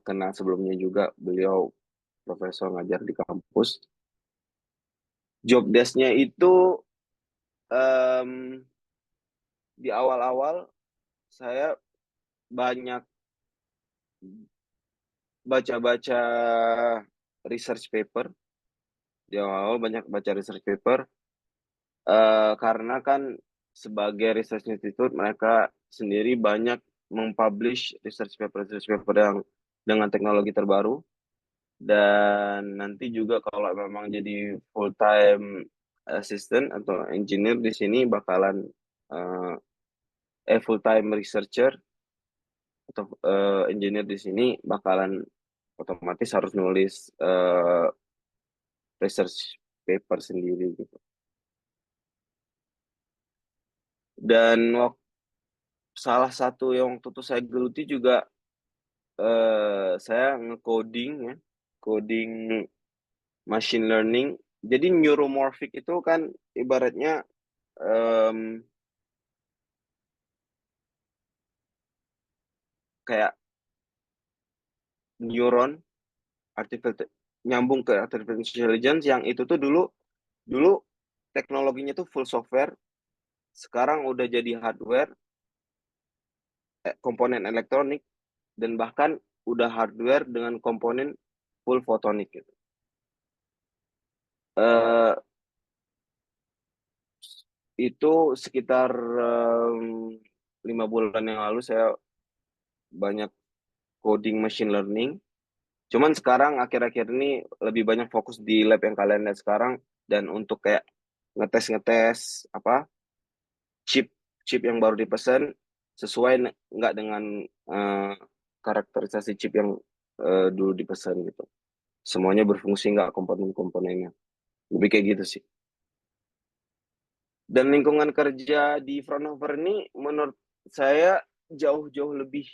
kenal sebelumnya juga, beliau profesor ngajar di kampus. Job desk-nya itu di awal-awal saya banyak baca-baca research paper. Di awal banyak baca research paper, karena kan sebagai research institute mereka sendiri banyak mempublish research paper yang dengan teknologi terbaru. Dan nanti juga kalau memang jadi full time assistant atau engineer di sini bakalan full time researcher atau engineer di sini bakalan otomatis harus nulis research paper sendiri gitu. Dan salah satu yang waktu itu saya geluti juga saya nge-coding ya, coding machine learning. Jadi neuromorphic itu kan ibaratnya kayak neuron nyambung ke artificial intelligence, yang itu tuh dulu teknologinya tuh full software, sekarang udah jadi hardware, komponen elektronik, dan bahkan udah hardware dengan komponen full fotonik gitu. Itu sekitar 5 bulan yang lalu saya banyak coding machine learning. Cuman sekarang akhir-akhir ini lebih banyak fokus di lab yang kalian lihat sekarang, dan untuk kayak ngetes chip yang baru dipesan sesuai nggak dengan karakterisasi chip yang dulu dipesan gitu. Semuanya berfungsi nggak komponen-komponennya. Lebih kayak gitu sih. Dan lingkungan kerja di Fraunhofer ini menurut saya jauh-jauh lebih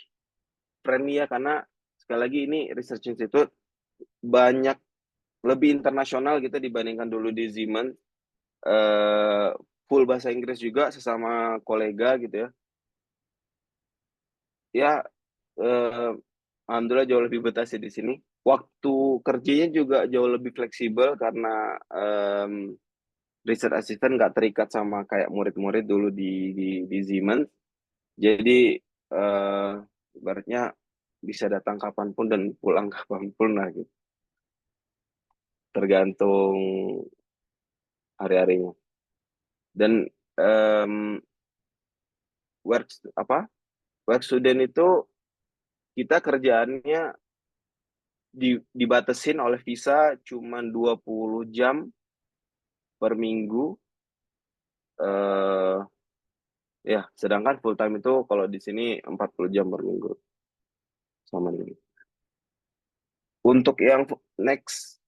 friendly ya, karena sekali lagi ini research institute, banyak lebih internasional gitu dibandingkan dulu di Siemens. Full bahasa Inggris juga sesama kolega gitu ya. Ya, alhamdulillah jauh lebih betah sih di sini. Waktu kerjanya juga jauh lebih fleksibel karena research assistant nggak terikat sama kayak murid-murid dulu di Siemens. Jadi ibaratnya bisa datang kapanpun dan pulang kapanpun lah gitu. Tergantung hari-harinya. Dan work student itu kita kerjaannya dibatasin oleh visa cuman 20 jam per minggu. Ya, sedangkan full time itu kalau di sini 40 jam per minggu. Sama ini. Untuk yang next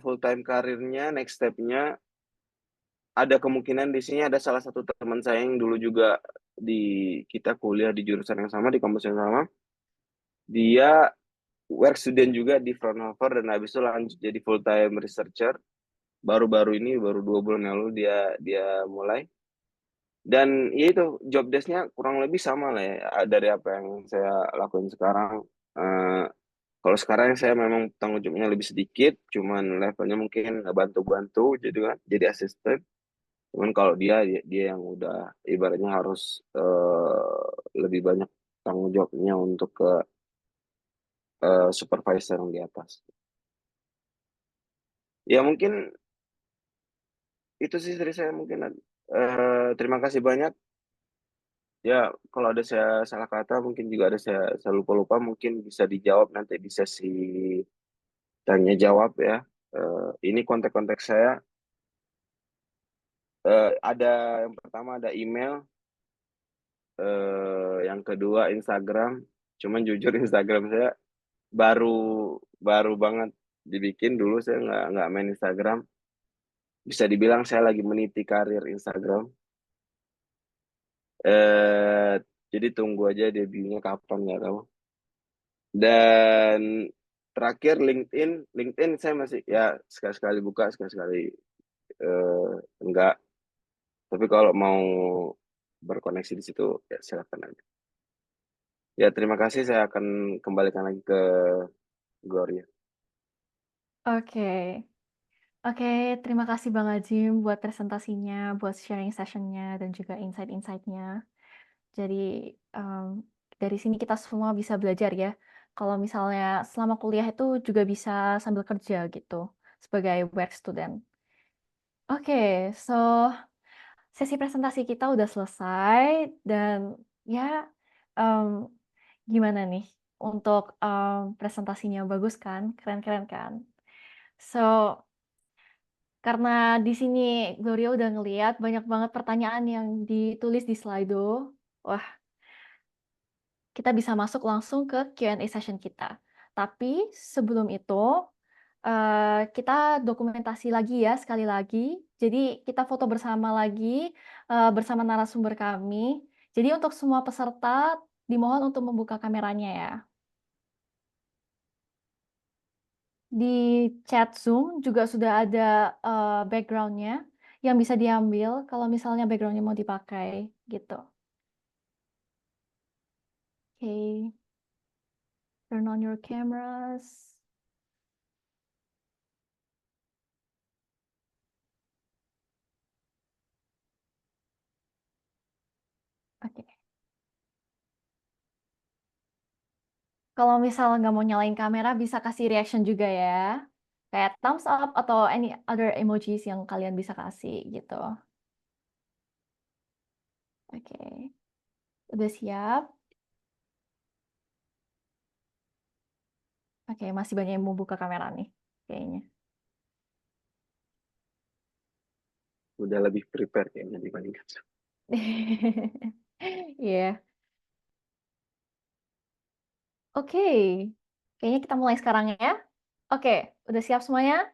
full time karirnya, next step-nya, ada kemungkinan di sini ada salah satu teman saya yang dulu juga kita kuliah di jurusan yang sama, di kampus yang sama. Dia work student juga di Fraunhofer, dan habis itu lanjut jadi full time researcher. Baru-baru ini, baru 2 bulan yang lalu dia mulai. Dan ya itu job desk-nya kurang lebih sama lah ya dari apa yang saya lakuin sekarang. Kalau sekarang saya memang tanggung jawabnya lebih sedikit, cuman levelnya mungkin bantu-bantu jadi kan, jadi asisten. Cuman kalau dia yang udah ibaratnya harus lebih banyak tanggung jawabnya untuk ke supervisor yang di atas. Ya mungkin itu sih dari saya mungkin. Terima kasih banyak. Ya kalau ada saya salah kata mungkin juga ada saya lupa-lupa mungkin bisa dijawab nanti di sesi tanya jawab ya. Ini kontak-kontak saya. Ada yang pertama ada email, yang kedua Instagram. Cuman jujur Instagram saya baru baru banget dibikin, dulu saya nggak main Instagram. Bisa dibilang saya lagi meniti karir Instagram. eh jadi tunggu aja debutnya kapan nggak tahu. Dan terakhir LinkedIn saya masih ya sekali-sekali buka, sekali-sekali enggak. Tapi kalau mau berkoneksi di situ ya silakan aja. Ya terima kasih, saya akan kembalikan lagi ke Gloria. Oke. Oke, terima kasih Bang Ajim buat presentasinya, buat sharing session-nya, dan juga insight-insight-nya. Jadi, dari sini kita semua bisa belajar ya, kalau misalnya selama kuliah itu juga bisa sambil kerja gitu, sebagai work student. Oke, so sesi presentasi kita udah selesai dan ya, mmm, gimana nih untuk, presentasinya bagus kan? Keren-keren kan? So, karena di sini Gloria udah ngeliat banyak banget pertanyaan yang ditulis di Slido. Wah, kita bisa masuk langsung ke Q&A session kita. Tapi sebelum itu, kita dokumentasi lagi ya sekali lagi. Jadi kita foto bersama lagi, bersama narasumber kami. Jadi untuk semua peserta dimohon untuk membuka kameranya ya. Di chat Zoom juga sudah ada, background-nya yang bisa diambil kalau misalnya background-nya mau dipakai, gitu. Oke. Turn on your cameras. Oke. Kalau misal nggak mau nyalain kamera bisa kasih reaction juga ya, kayak thumbs up atau any other emojis yang kalian bisa kasih, gitu. Oke. Udah siap? Oke, masih banyak yang mau buka kamera nih, kayaknya. Udah lebih prepare kayaknya dibandingkan. Iya. Oke, kayaknya kita mulai sekarang ya. Oke, udah siap semuanya?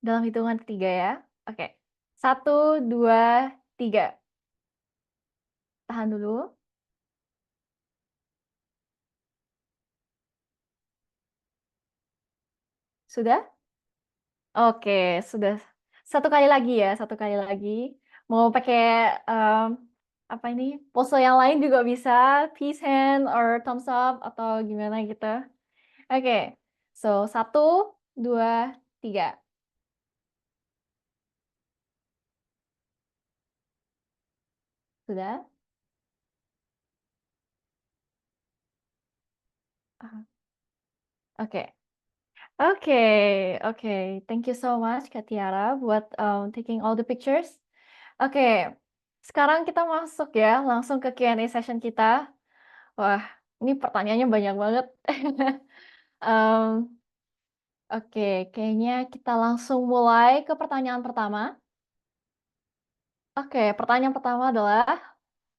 Dalam hitungan ketiga ya. Oke, 1, 2, 3. Tahan dulu. Sudah? Oke, sudah. Satu kali lagi ya, satu kali lagi. Mau pakai apa ini? Pose yang lain juga bisa, peace hand or thumbs up atau gimana gitu. Oke, so 1, 2, 3. Sudah? Ah, Oke. Oke, oke. Thank you so much, Kak Tiara, buat taking all the pictures. Oke, sekarang kita masuk ya, langsung ke Q&A session kita. Wah, ini pertanyaannya banyak banget. Em, oke, kayaknya kita langsung mulai ke pertanyaan pertama. Oke, pertanyaan pertama adalah,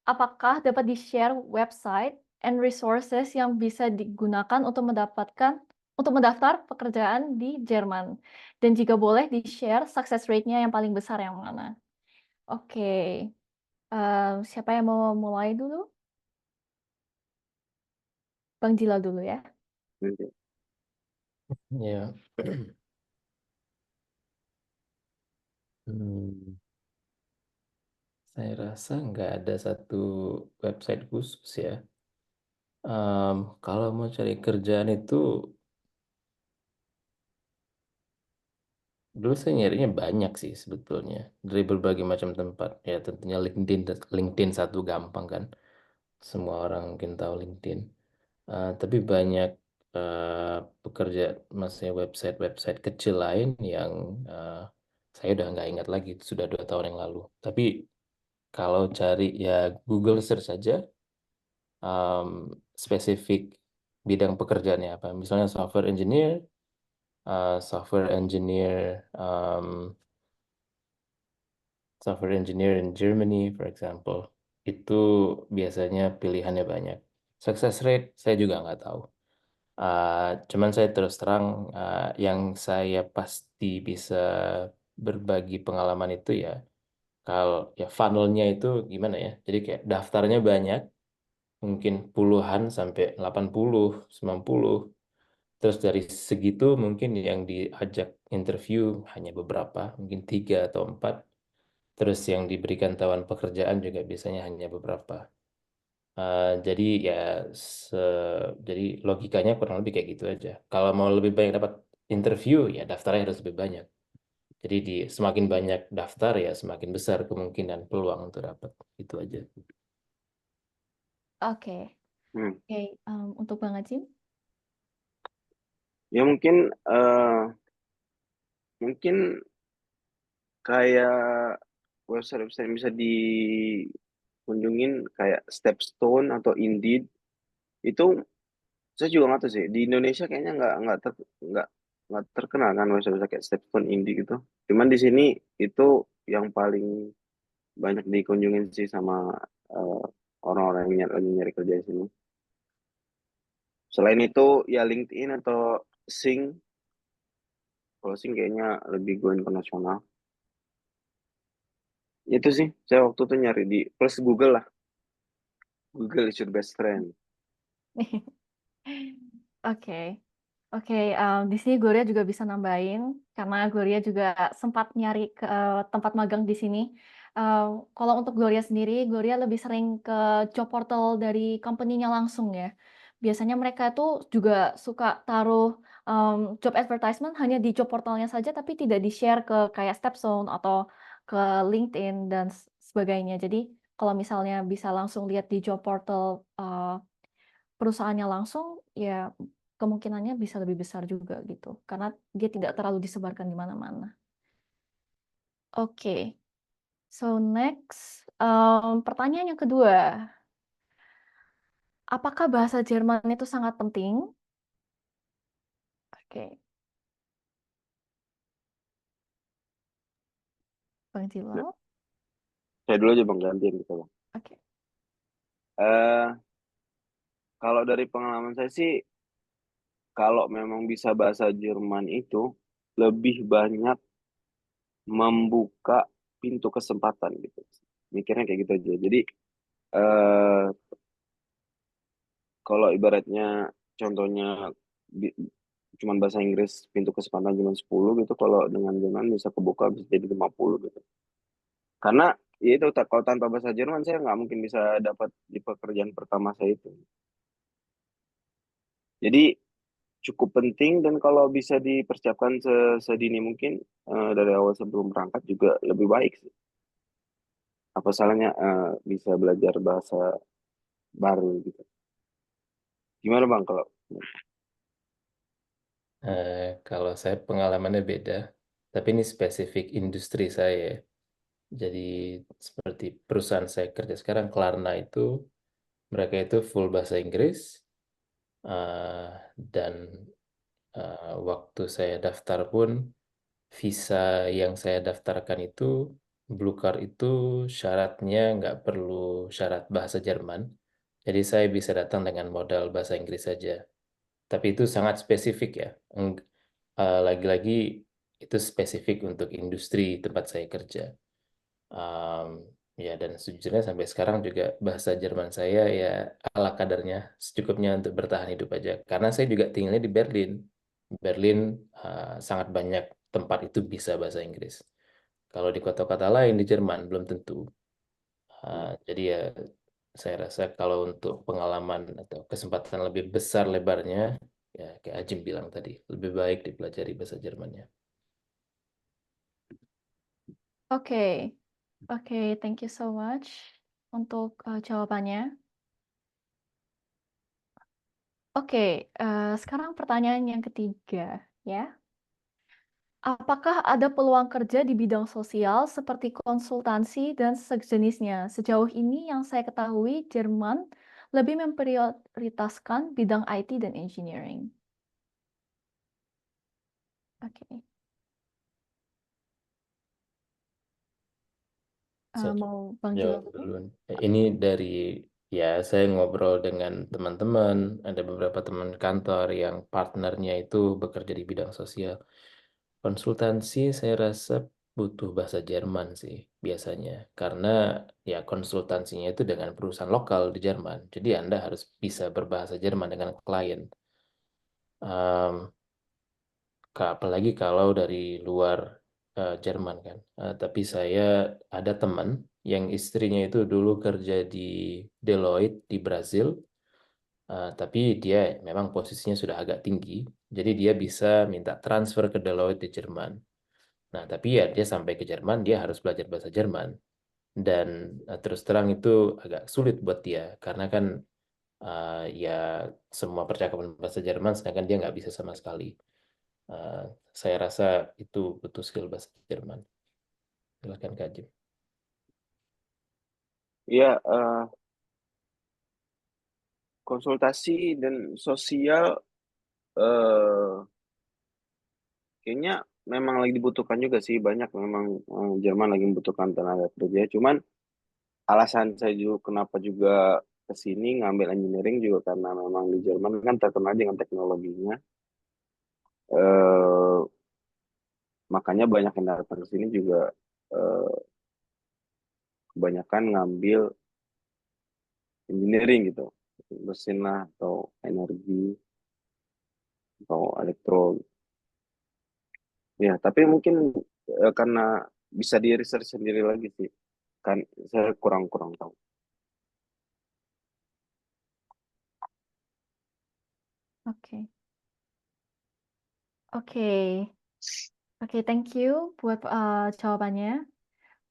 apakah dapat di-share website and resources yang bisa digunakan untuk mendaftar pekerjaan di Jerman? Dan jika boleh di-share success rate-nya yang paling besar yang mana? Oke, siapa yang mau mulai dulu? Bang Jila dulu ya. Ya. Saya rasa nggak ada satu website khusus ya. Kalau mau cari kerjaan itu Dulu saya nyarinya banyak sih sebetulnya dari berbagai macam tempat. Ya tentunya LinkedIn satu gampang kan. Semua orang mungkin tahu LinkedIn. Tapi banyak pekerja, maksudnya website kecil lain yang saya udah nggak ingat lagi, itu sudah 2 tahun yang lalu. Tapi kalau cari ya Google search saja spesifik bidang pekerjaannya apa. Misalnya software engineer in Germany, for example, itu biasanya pilihannya banyak. Success rate saya juga nggak tahu. Cuman saya terus terang yang saya pasti bisa berbagi pengalaman itu ya, kalau ya funnelnya itu gimana ya? Jadi kayak daftarnya banyak, mungkin puluhan sampai 80, 90. Terus dari segitu mungkin yang diajak interview hanya beberapa, mungkin 3 atau 4. Terus yang diberikan tawaran pekerjaan juga biasanya hanya beberapa. Jadi ya, jadi logikanya kurang lebih kayak gitu aja. Kalau mau lebih banyak dapat interview, ya daftarnya harus lebih banyak. Jadi semakin banyak daftar ya semakin besar kemungkinan peluang untuk dapat. Itu aja. Oke, Hmm. oke. Untuk Bang Acim? Ya mungkin kayak website-website yang bisa dikunjungin kayak Stepstone atau Indeed itu saya juga nggak tahu sih di Indonesia kayaknya nggak nggak terkenal kan website kayak Stepstone, Indeed gitu. Cuman di sini itu yang paling banyak dikunjungin sih sama eh, orang-orang yang lagi nyari kerja di sini. Selain itu ya LinkedIn atau Sing. Kalau Sing kayaknya lebih go internasional. Itu sih saya waktu itu nyari di plus Google lah. Google is your best friend. Oke, oke. Di sini Gloria juga bisa nambahin karena Gloria juga sempat nyari ke tempat magang di sini. Kalau untuk Gloria sendiri, Gloria lebih sering ke job portal dari company-nya langsung ya. Biasanya mereka tuh juga suka taruh job advertisement hanya di job portalnya saja, tapi tidak di-share ke kayak Stepstone atau ke LinkedIn dan sebagainya. Jadi kalau misalnya bisa langsung lihat di job portal perusahaannya langsung, ya kemungkinannya bisa lebih besar juga gitu, karena dia tidak terlalu disebarkan di mana-mana. Oke, so next, pertanyaan yang kedua, apakah bahasa Jerman itu sangat penting? Oke, Bang Ya, Jilal. saya dulu aja Bang gantian gitu Bang. Oke, Eh kalau dari pengalaman saya sih kalau memang bisa bahasa Jerman itu lebih banyak membuka pintu kesempatan gitu. Mikirnya kayak gitu aja. Jadi eh kalau ibaratnya contohnya bi- cuman bahasa Inggris pintu kesempatan cuma 10 gitu, kalau dengan Jerman bisa kebuka bisa jadi 50 gitu. Karena ya itu kalau tanpa bahasa Jerman saya nggak mungkin bisa dapat di pekerjaan pertama saya itu. Jadi cukup penting dan kalau bisa dipersiapkan sedini mungkin dari awal sebelum berangkat juga lebih baik sih. Apa salahnya bisa belajar bahasa baru gitu. Gimana Bang kalau Kalau saya pengalamannya beda, tapi ini spesifik industri saya. Jadi seperti perusahaan saya kerja sekarang, Klarna itu, mereka itu full bahasa Inggris, dan waktu saya daftar pun, visa yang saya daftarkan itu, Blue Card itu syaratnya nggak perlu syarat bahasa Jerman. Jadi saya bisa datang dengan modal bahasa Inggris saja. Tapi itu sangat spesifik ya. Lagi-lagi itu spesifik untuk industri tempat saya kerja. Ya, dan sejujurnya sampai sekarang juga bahasa Jerman saya ya ala kadarnya, secukupnya untuk bertahan hidup aja. Karena saya juga tinggalnya di Berlin. Berlin sangat banyak tempat itu bisa bahasa Inggris. Kalau di kota-kota lain di Jerman belum tentu. Jadi ya saya rasa kalau untuk pengalaman atau kesempatan lebih besar lebarnya, ya kayak Ajim bilang tadi, lebih baik dipelajari bahasa Jermannya. Oke, thank you so much untuk jawabannya. Oke, sekarang pertanyaan yang ketiga, ya. Apakah ada peluang kerja di bidang sosial seperti konsultansi dan sejenisnya? Sejauh ini yang saya ketahui, Jerman lebih memprioritaskan bidang IT dan engineering. Oke, Saya mau Bang jawab Gilbert dulu? duluan. Ini dari ya saya ngobrol dengan teman-teman, ada beberapa teman kantor yang partnernya itu bekerja di bidang sosial. Konsultansi saya rasa butuh bahasa Jerman sih biasanya, karena ya konsultansinya itu dengan perusahaan lokal di Jerman. Jadi Anda harus bisa berbahasa Jerman dengan klien. Em, Apalagi kalau dari luar Jerman kan. Tapi saya ada teman yang istrinya itu dulu kerja di Deloitte di Brasil, tapi dia memang posisinya sudah agak tinggi, jadi dia bisa minta transfer ke Deloitte di Jerman. Nah, tapi ya dia sampai ke Jerman, dia harus belajar bahasa Jerman. Dan terus terang itu agak sulit buat dia, karena kan ya semua percakapan bahasa Jerman, sedangkan dia nggak bisa sama sekali. Saya rasa itu butuh skill bahasa Jerman. Silakan Kak Jim. Ya, konsultasi dan sosial kayaknya memang lagi dibutuhkan juga sih, banyak memang Jerman lagi membutuhkan tenaga kerja. Cuman alasan saya juga kenapa juga ke sini ngambil engineering juga karena memang di Jerman kan terkenal dengan teknologinya. Eh, Makanya banyak yang datang ke sini juga eh, kebanyakan ngambil engineering gitu, mesin lah atau energi atau elektro. Ya, tapi mungkin karena bisa di research sendiri lagi sih, kan saya kurang-kurang tahu. Oke, thank you buat jawabannya.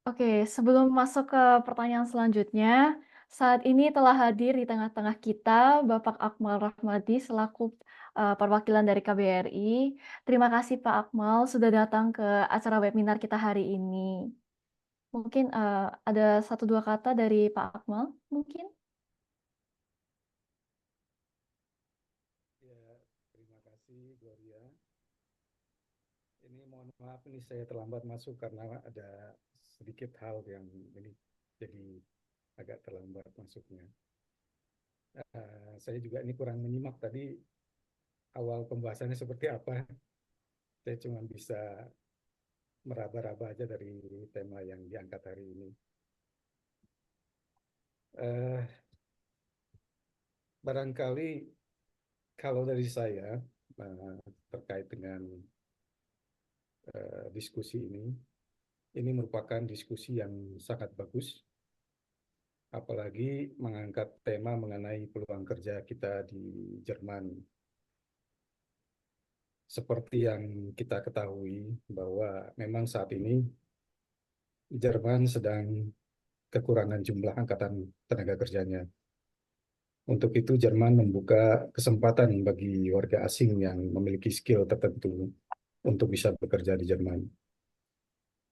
Oke, sebelum masuk ke pertanyaan selanjutnya, saat ini telah hadir di tengah-tengah kita Bapak Akmal Rahmadi selaku perwakilan dari KBRI. Terima kasih Pak Akmal sudah datang ke acara webinar kita hari ini. Mungkin ada satu dua kata dari Pak Akmal, mungkin? Ya, terima kasih Gloria. Ini mohon maaf nih saya terlambat masuk karena ada sedikit hal yang ini jadi agak terlambat masuknya. Saya juga ini kurang menyimak tadi awal pembahasannya seperti apa. Saya cuma bisa meraba-raba aja dari tema yang diangkat hari ini. Barangkali kalau dari saya terkait dengan diskusi ini merupakan diskusi yang sangat bagus, apalagi mengangkat tema mengenai peluang kerja kita di Jerman. Seperti yang kita ketahui bahwa memang saat ini Jerman sedang kekurangan jumlah angkatan tenaga kerjanya. Untuk itu Jerman membuka kesempatan bagi warga asing yang memiliki skill tertentu untuk bisa bekerja di Jerman.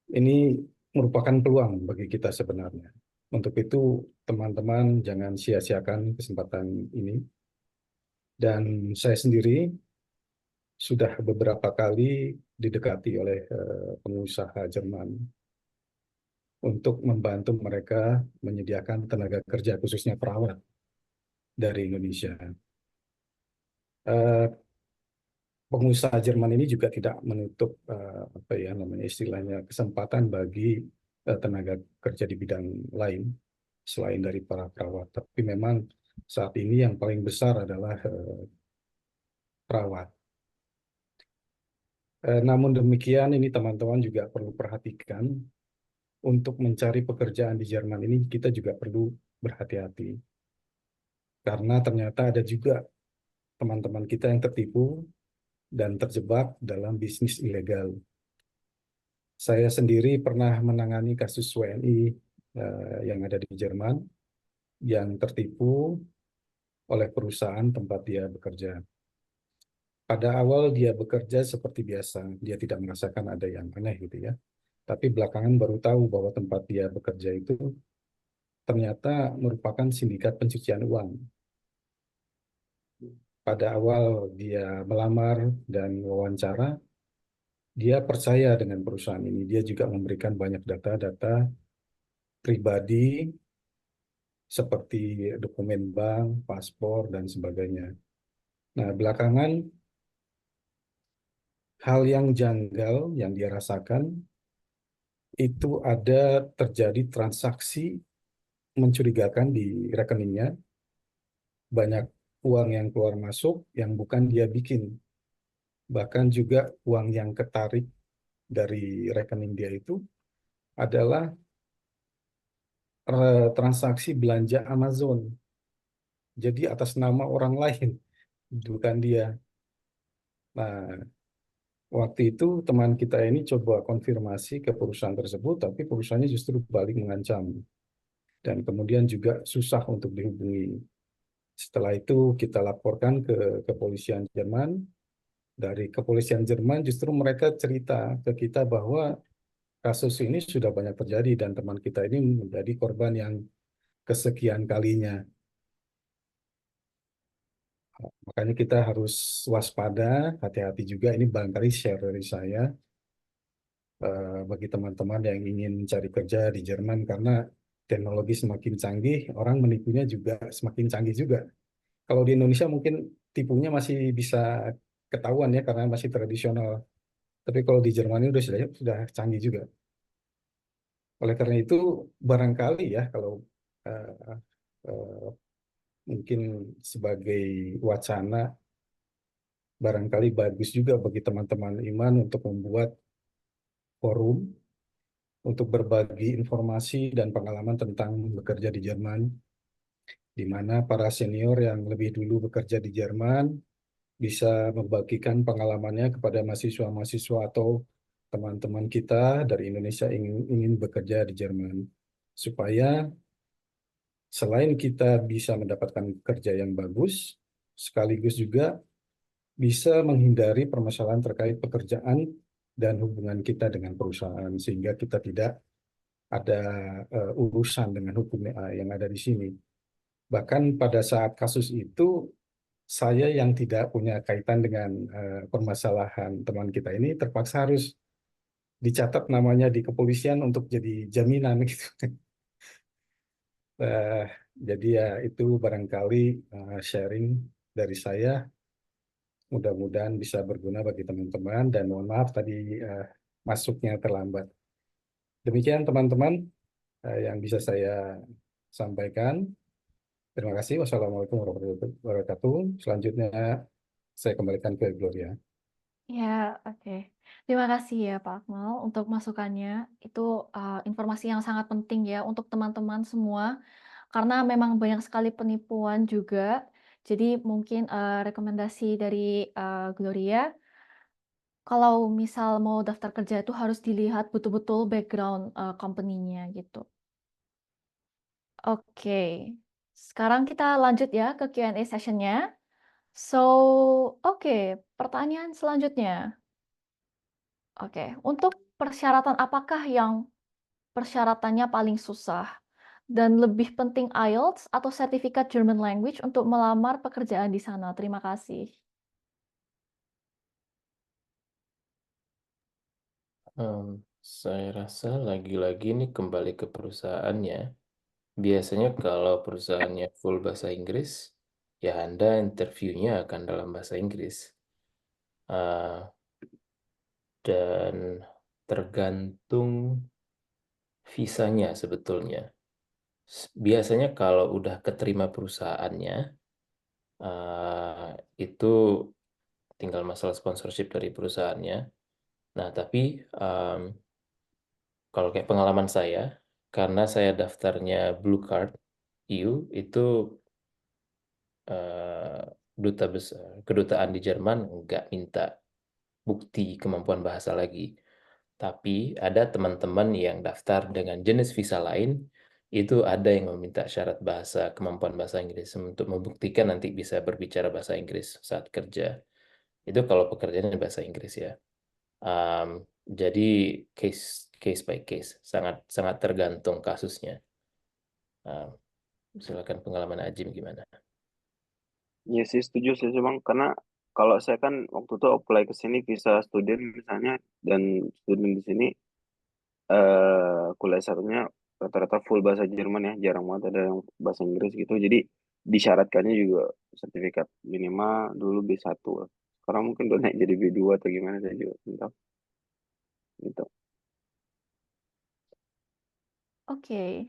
Ini merupakan peluang bagi kita sebenarnya. Untuk itu teman-teman jangan sia-siakan kesempatan ini. Dan saya sendiri sudah beberapa kali didekati oleh pengusaha Jerman untuk membantu mereka menyediakan tenaga kerja khususnya perawat dari Indonesia. Pengusaha Jerman ini juga tidak menutup apa ya namanya istilahnya kesempatan bagi tenaga kerja di bidang lain selain dari para perawat. Tapi memang saat ini yang paling besar adalah perawat. Namun demikian ini teman-teman juga perlu perhatikan untuk mencari pekerjaan di Jerman ini kita juga perlu berhati-hati. Karena ternyata ada juga teman-teman kita yang tertipu dan terjebak dalam bisnis ilegal. Saya sendiri pernah menangani kasus WNI yang ada di Jerman yang tertipu oleh perusahaan tempat dia bekerja. Pada awal dia bekerja seperti biasa, dia tidak merasakan ada yang aneh gitu ya. Tapi belakangan baru tahu bahwa tempat dia bekerja itu ternyata merupakan sindikat pencucian uang. Pada awal dia melamar dan wawancara, dia percaya dengan perusahaan ini. Dia juga memberikan banyak data-data pribadi seperti dokumen bank, paspor, dan sebagainya. Nah, belakangan hal yang janggal yang dia rasakan itu ada terjadi transaksi mencurigakan di rekeningnya, banyak uang yang keluar masuk yang bukan dia bikin. Bahkan juga uang yang ketarik dari rekening dia itu adalah transaksi belanja Amazon. Jadi atas nama orang lain, bukan dia. Nah, waktu itu teman kita ini coba konfirmasi ke perusahaan tersebut, tapi perusahaannya justru balik mengancam. Dan kemudian juga susah untuk dihubungi. Setelah itu kita laporkan ke kepolisian Jerman. Dari kepolisian Jerman justru mereka cerita ke kita bahwa kasus ini sudah banyak terjadi dan teman kita ini menjadi korban yang kesekian kalinya. Makanya kita harus waspada, hati-hati juga. Ini barangkali share dari saya bagi teman-teman yang ingin mencari kerja di Jerman karena teknologi semakin canggih, orang menipunya juga semakin canggih juga. Kalau di Indonesia mungkin tipunya masih bisa ketahuan ya karena masih tradisional. Tapi kalau di Jerman ini sudah canggih juga. Oleh karena itu barangkali ya kalau uh, uh, mungkin sebagai wacana barangkali bagus juga bagi teman-teman iman untuk membuat forum untuk berbagi informasi dan pengalaman tentang bekerja di Jerman, di mana para senior yang lebih dulu bekerja di Jerman bisa membagikan pengalamannya kepada mahasiswa-mahasiswa atau teman-teman kita dari Indonesia ingin bekerja di Jerman, supaya selain kita bisa mendapatkan kerja yang bagus, sekaligus juga bisa menghindari permasalahan terkait pekerjaan dan hubungan kita dengan perusahaan, sehingga kita tidak ada urusan dengan hukum yang ada di sini. Bahkan pada saat kasus itu, saya yang tidak punya kaitan dengan permasalahan teman kita ini terpaksa harus dicatat namanya di kepolisian untuk jadi jaminan gitu. Jadi ya itu barangkali sharing dari saya. Mudah-mudahan bisa berguna bagi teman-teman dan mohon maaf tadi masuknya terlambat. Demikian teman-teman yang bisa saya sampaikan. Terima kasih. Wassalamualaikum warahmatullahi wabarakatuh. Selanjutnya saya kembalikan ke Gloria. Ya, oke. Terima kasih ya Pak Akmal untuk masukannya. Itu informasi yang sangat penting ya untuk teman-teman semua, karena memang banyak sekali penipuan juga. Jadi mungkin rekomendasi dari Gloria, kalau misal mau daftar kerja itu harus dilihat betul-betul background company-nya gitu. Oke, sekarang kita lanjut ya ke Q&A session-nya. So, oke, pertanyaan selanjutnya. Oke, untuk persyaratan apakah yang persyaratannya paling susah? Dan lebih penting IELTS atau sertifikat German language untuk melamar pekerjaan di sana? Terima kasih. Saya rasa lagi-lagi ini kembali ke perusahaannya. Biasanya kalau perusahaannya full bahasa Inggris, ya Anda interviewnya akan dalam bahasa Inggris. Dan tergantung visanya sebetulnya. Biasanya kalau udah keterima perusahaannya, itu tinggal masalah sponsorship dari perusahaannya. Nah, tapi kalau kayak pengalaman saya, karena saya daftarnya Blue Card EU, itu kedutaan di Jerman nggak minta bukti kemampuan bahasa lagi. Tapi ada teman-teman yang daftar dengan jenis visa lain, itu ada yang meminta syarat bahasa, kemampuan bahasa Inggris untuk membuktikan nanti bisa berbicara bahasa Inggris saat kerja. Itu kalau pekerjaannya bahasa Inggris ya. Jadi case by case, sangat sangat tergantung kasusnya. Silakan pengalaman Ajim gimana? Iya sih setuju sih Bang, karena kalau saya kan waktu itu apply ke sini visa student misalnya, dan student di sini kuliah satunya rata-rata full bahasa Jerman ya, jarang banget ada yang bahasa Inggris gitu. Jadi disyaratkannya juga sertifikat minimal dulu B1 lah. Sekarang mungkin udah naik jadi B2 atau gimana, saya juga belum tahu gitu. Oke,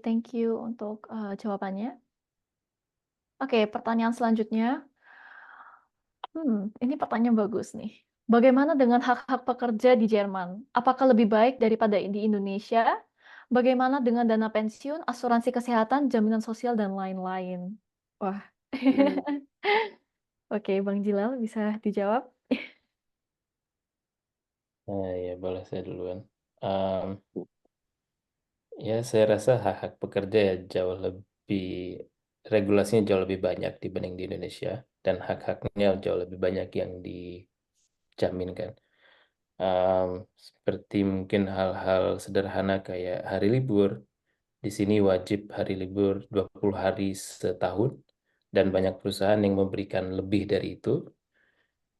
thank you untuk jawabannya. Oke, pertanyaan selanjutnya. Ini pertanyaan bagus nih. Bagaimana dengan hak-hak pekerja di Jerman? Apakah lebih baik daripada di Indonesia? Bagaimana dengan dana pensiun, asuransi kesehatan, jaminan sosial, dan lain-lain? Wah. Hmm. Oke, Bang Jilal bisa dijawab? Ya boleh saya duluan. Ya saya rasa hak-hak pekerja ya jauh lebih, regulasinya jauh lebih banyak dibanding di Indonesia, dan hak-haknya jauh lebih banyak yang dijaminkan. Seperti mungkin hal-hal sederhana kayak hari libur. Di sini wajib hari libur 20 hari setahun, dan banyak perusahaan yang memberikan lebih dari itu.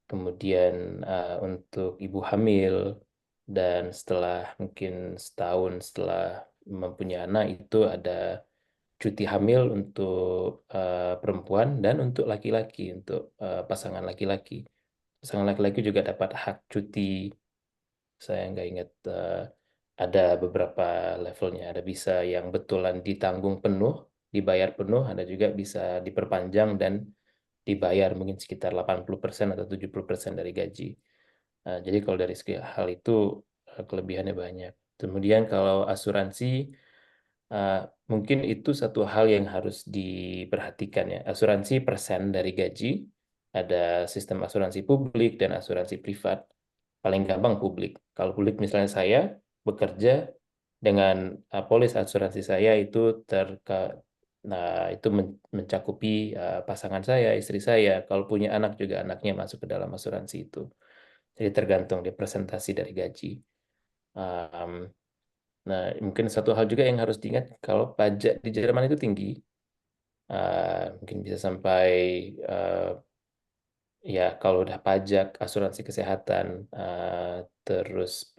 Kemudian untuk ibu hamil, dan setelah mungkin setahun setelah mempunyai anak itu ada cuti hamil untuk perempuan dan untuk laki-laki, untuk pasangan laki-laki. Pasangan laki-laki juga dapat hak cuti. Saya nggak ingat, ada beberapa levelnya. Ada bisa yang betulan ditanggung penuh, dibayar penuh, ada juga bisa diperpanjang dan dibayar mungkin sekitar 80% atau 70% dari gaji. Jadi kalau dari segi hal itu kelebihannya banyak. Kemudian kalau asuransi, mungkin itu satu hal yang harus diperhatikan ya. Asuransi persen dari gaji, ada sistem asuransi publik dan asuransi privat. Paling gampang publik. Kalau publik misalnya saya bekerja dengan polis asuransi saya itu itu mencakupi pasangan saya, istri saya. Kalau punya anak juga anaknya masuk ke dalam asuransi itu. Jadi tergantung dia presentasi dari gaji. Um, Nah, mungkin satu hal juga yang harus diingat, kalau pajak di Jerman itu tinggi. Mungkin bisa sampai, ya kalau udah pajak, asuransi kesehatan, terus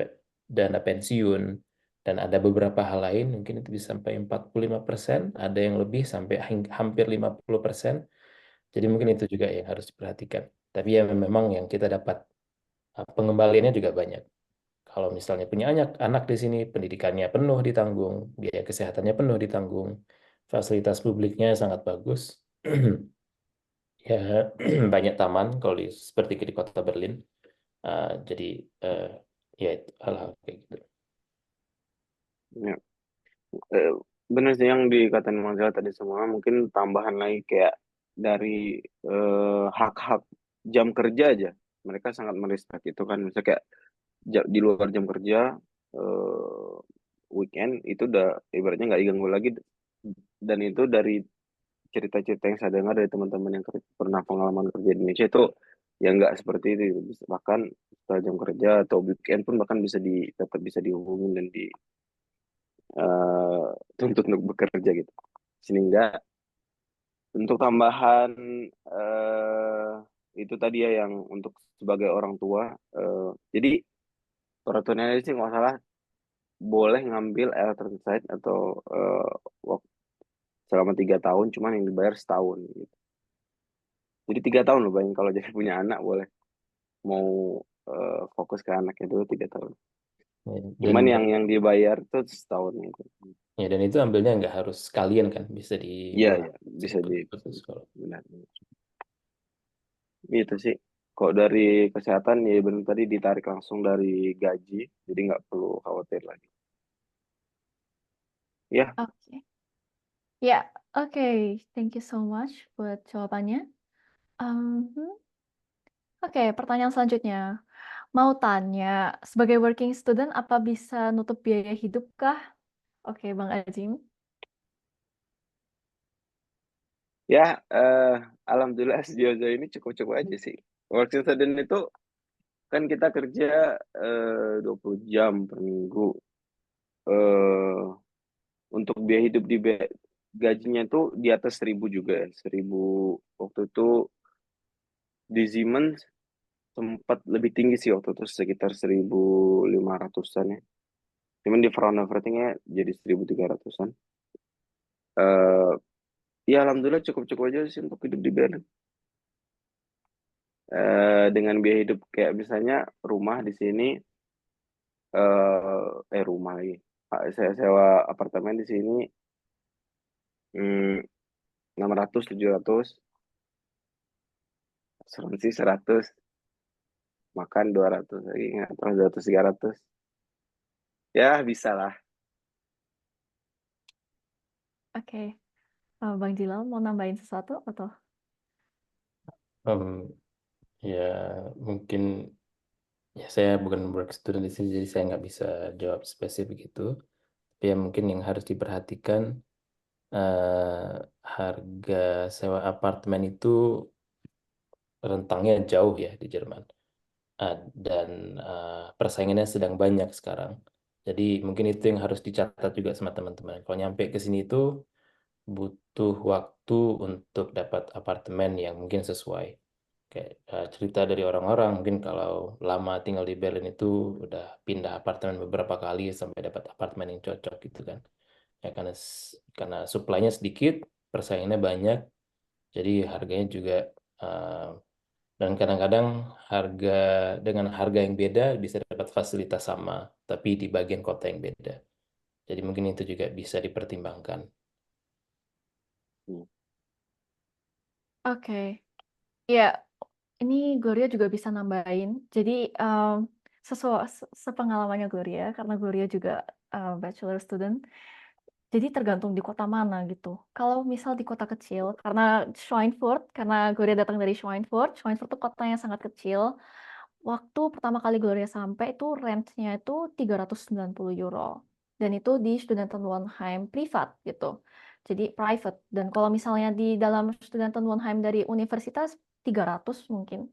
dana pensiun, dan ada beberapa hal lain, mungkin itu bisa sampai 45%, ada yang lebih sampai hampir 50%. Jadi mungkin itu juga yang harus diperhatikan. Tapi ya memang yang kita dapat pengembaliannya juga banyak. Kalau misalnya punya anak di sini, pendidikannya penuh ditanggung, biaya kesehatannya penuh ditanggung, fasilitas publiknya sangat bagus. Ya, banyak taman kalau seperti di kota Berlin. Jadi ya itu hal-hal kayak gitu. Ya. Bener sih yang dikatain Mazal tadi semua. Mungkin tambahan lagi kayak dari hak-hak jam kerja aja. Mereka sangat merespek itu kan. Misalnya kayak di luar jam kerja, eh, weekend itu udah ibaratnya nggak diganggu lagi. Dan itu dari cerita-cerita yang saya dengar dari teman-teman yang pernah pengalaman kerja di Indonesia itu ya nggak seperti itu. Bahkan setelah jam kerja atau weekend pun bahkan tetap bisa dihubungin dan tuntut untuk bekerja gitu. Sehingga untuk tambahan itu tadi ya yang untuk sebagai orang tua, jadi peraturannya sih nggak salah boleh ngambil alternate side atau selama 3 tahun, cuman yang dibayar setahun gitu. Jadi 3 tahun loh, bayangin kalau jadi punya anak boleh mau fokus ke anaknya dulu 3 tahun. Ya, Cuman yang dibayar tuh setahun itu. ya, dan itu ambilnya nggak harus sekalian kan, bisa Iya, diulang, ya, bisa di putus kalau. benar. Itu sih. Kok dari kesehatan ya benar tadi ditarik langsung dari gaji, jadi nggak perlu khawatir lagi. Ya, Oke. Ya, oke. Thank you so much buat jawabannya. Oke, pertanyaan selanjutnya. mau tanya, sebagai working student apa bisa nutup biaya hidup kah? Oke, Bang Ajim. Ya, alhamdulillah sejauh ini cukup-cukup aja sih. Working student itu kan kita kerja 20 jam per minggu. Eh, untuk biaya hidup gajinya tuh di atas 1.000 juga ya. 1.000 waktu itu di Siemens sempat lebih tinggi sih waktu itu sekitar 1.500-an ya. Cuman di front everything-nya jadi 1.300-an. Eh ya alhamdulillah cukup-cukup aja sih untuk hidup di Berlin. Dengan biaya hidup kayak misalnya rumah di sini rumah lagi. Saya sewa apartemen di sini 600 700, asuransi 100, makan 200 lagi, nggak tahu 200 300. Ya, bisa lah. Oke. Bang Jilal mau nambahin sesuatu atau? Ya mungkin ya saya bukan work student di sini, jadi saya nggak bisa jawab spesifik itu. Tapi ya mungkin yang harus diperhatikan harga sewa apartemen itu rentangnya jauh ya di Jerman. Dan persaingannya sedang banyak sekarang. Jadi mungkin itu yang harus dicatat juga sama teman-teman. Kalau nyampe ke sini itu butuh waktu untuk dapat apartemen yang mungkin sesuai. Kayak cerita dari orang-orang, mungkin kalau lama tinggal di Berlin itu udah pindah apartemen beberapa kali sampai dapat apartemen yang cocok gitu kan. Ya karena supply-nya sedikit, persaingannya banyak, jadi harganya juga dan kadang-kadang dengan harga yang beda bisa dapat fasilitas sama, tapi di bagian kota yang beda. Jadi mungkin itu juga bisa dipertimbangkan. Oke. Ya, ini Gloria juga bisa nambahin. Jadi sesuai sepengalamannya Gloria, karena Gloria juga bachelor student. Jadi tergantung di kota mana gitu. Kalau misal di kota kecil, karena Schweinfurt, karena Gloria datang dari Schweinfurt, Schweinfurt itu kota yang sangat kecil. Waktu pertama kali Gloria sampai itu rent-nya itu 390 euro. Dan itu di Studentenwohnheim privat gitu. Jadi private. Dan kalau misalnya di dalam Studentenwohnheim dari universitas 300 mungkin.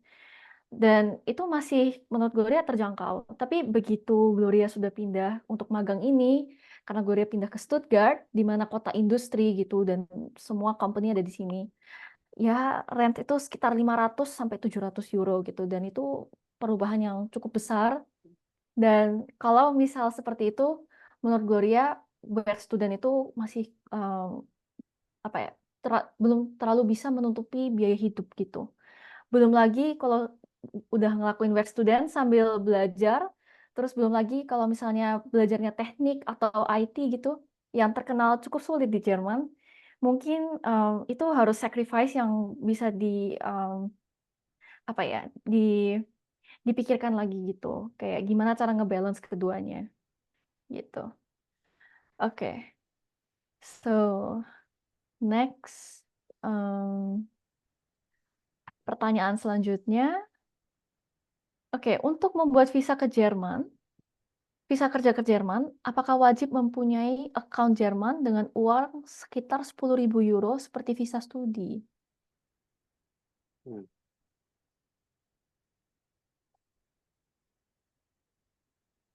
Dan itu masih menurut Gloria terjangkau. Tapi begitu Gloria sudah pindah untuk magang ini, karena Gloria pindah ke Stuttgart, di mana kota industri gitu, dan semua company ada di sini. Ya, rent itu sekitar 500 sampai 700 euro gitu. Dan itu perubahan yang cukup besar. Dan kalau misal seperti itu, menurut Gloria, buat student itu masih apa ya, belum terlalu bisa menutupi biaya hidup gitu. Belum lagi kalau udah ngelakuin work student sambil belajar, terus belum lagi kalau misalnya belajarnya teknik atau IT gitu, yang terkenal cukup sulit di Jerman, mungkin itu harus sacrifice yang bisa apa ya, dipikirkan lagi gitu. Kayak gimana cara ngebalance keduanya gitu. Oke. So, next pertanyaan selanjutnya. Oke, untuk membuat visa kerja ke Jerman, apakah wajib mempunyai account Jerman dengan uang sekitar 10.000 euro seperti visa studi?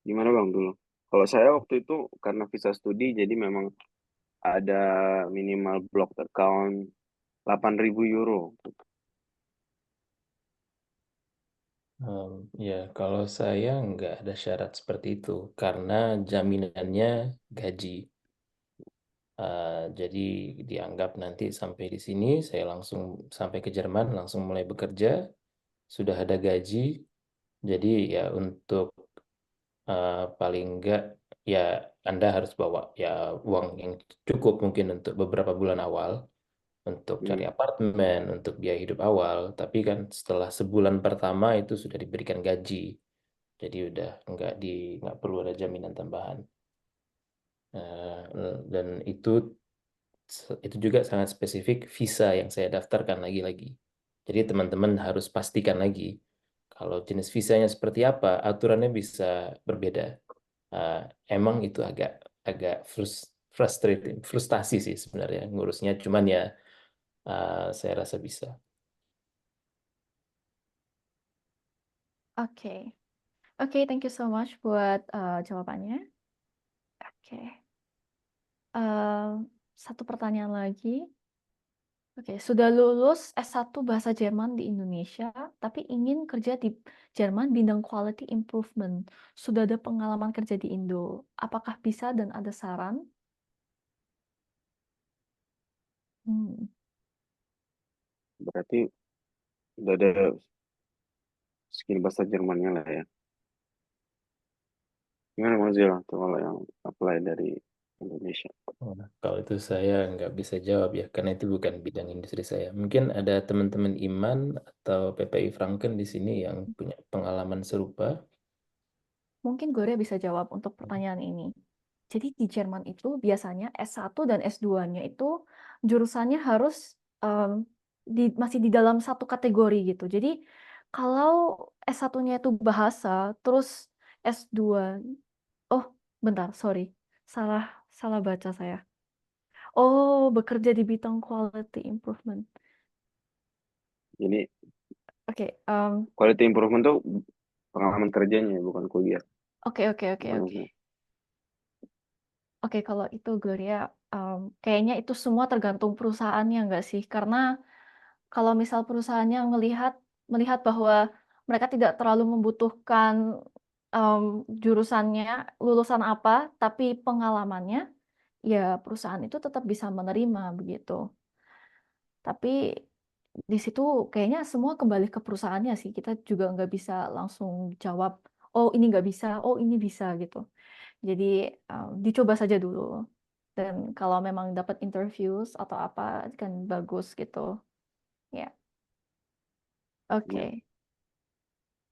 Gimana Bang dulu? Kalau saya waktu itu karena visa studi jadi memang ada minimal blocked account 8.000 euro. Ya, kalau saya nggak ada syarat seperti itu karena jaminannya gaji. Jadi dianggap nanti sampai di sini saya langsung sampai ke Jerman langsung mulai bekerja, sudah ada gaji. Jadi ya untuk paling enggak ya Anda harus bawa ya uang yang cukup mungkin untuk beberapa bulan awal untuk cari apartemen, untuk biaya hidup awal. Tapi kan setelah sebulan pertama itu sudah diberikan gaji, jadi udah nggak perlu ada jaminan tambahan. Dan itu juga sangat spesifik visa yang saya daftarkan lagi-lagi. Jadi teman-teman harus pastikan lagi Kalau jenis visanya seperti apa, aturannya bisa berbeda. Emang itu agak frustasi sih sebenarnya ngurusnya, cuman ya saya rasa bisa. Oke. Oke, thank you so much buat jawabannya. Oke. Satu pertanyaan lagi. Oke, sudah lulus S1 Bahasa Jerman di Indonesia, tapi ingin kerja di Jerman bidang quality improvement. Sudah ada pengalaman kerja di Indo. Apakah bisa dan ada saran? Berarti udah ada skill bahasa Jermannya lah ya. Gimana Mozilla tuh kalau yang apply dari Indonesia? Kalau itu saya nggak bisa jawab ya, karena itu bukan bidang industri saya. Mungkin ada teman-teman Iman atau PPI Franken di sini yang punya pengalaman serupa. Mungkin Gloria bisa jawab untuk pertanyaan ini. Jadi di Jerman itu biasanya S1 dan S2-nya itu jurusannya harus masih di dalam satu kategori gitu. Jadi kalau S1-nya itu bahasa, terus S2, oh bentar, sorry, salah baca saya. Oh, bekerja di bidang quality improvement. Jadi Oke, quality improvement tuh pengalaman kerjanya bukan kuliah. oke. Bukan. Oke, kalau itu Gloria, kayaknya itu semua tergantung perusahaannya nggak sih? Karena kalau misal perusahaannya melihat bahwa mereka tidak terlalu membutuhkan jurusannya, lulusan apa, tapi pengalamannya, ya perusahaan itu tetap bisa menerima begitu. Tapi di situ kayaknya semua kembali ke perusahaannya sih. Kita juga nggak bisa langsung jawab, oh ini nggak bisa, oh ini bisa gitu. Jadi dicoba saja dulu. Dan kalau memang dapat interviews atau apa kan bagus gitu. Ya. Oke. Ya.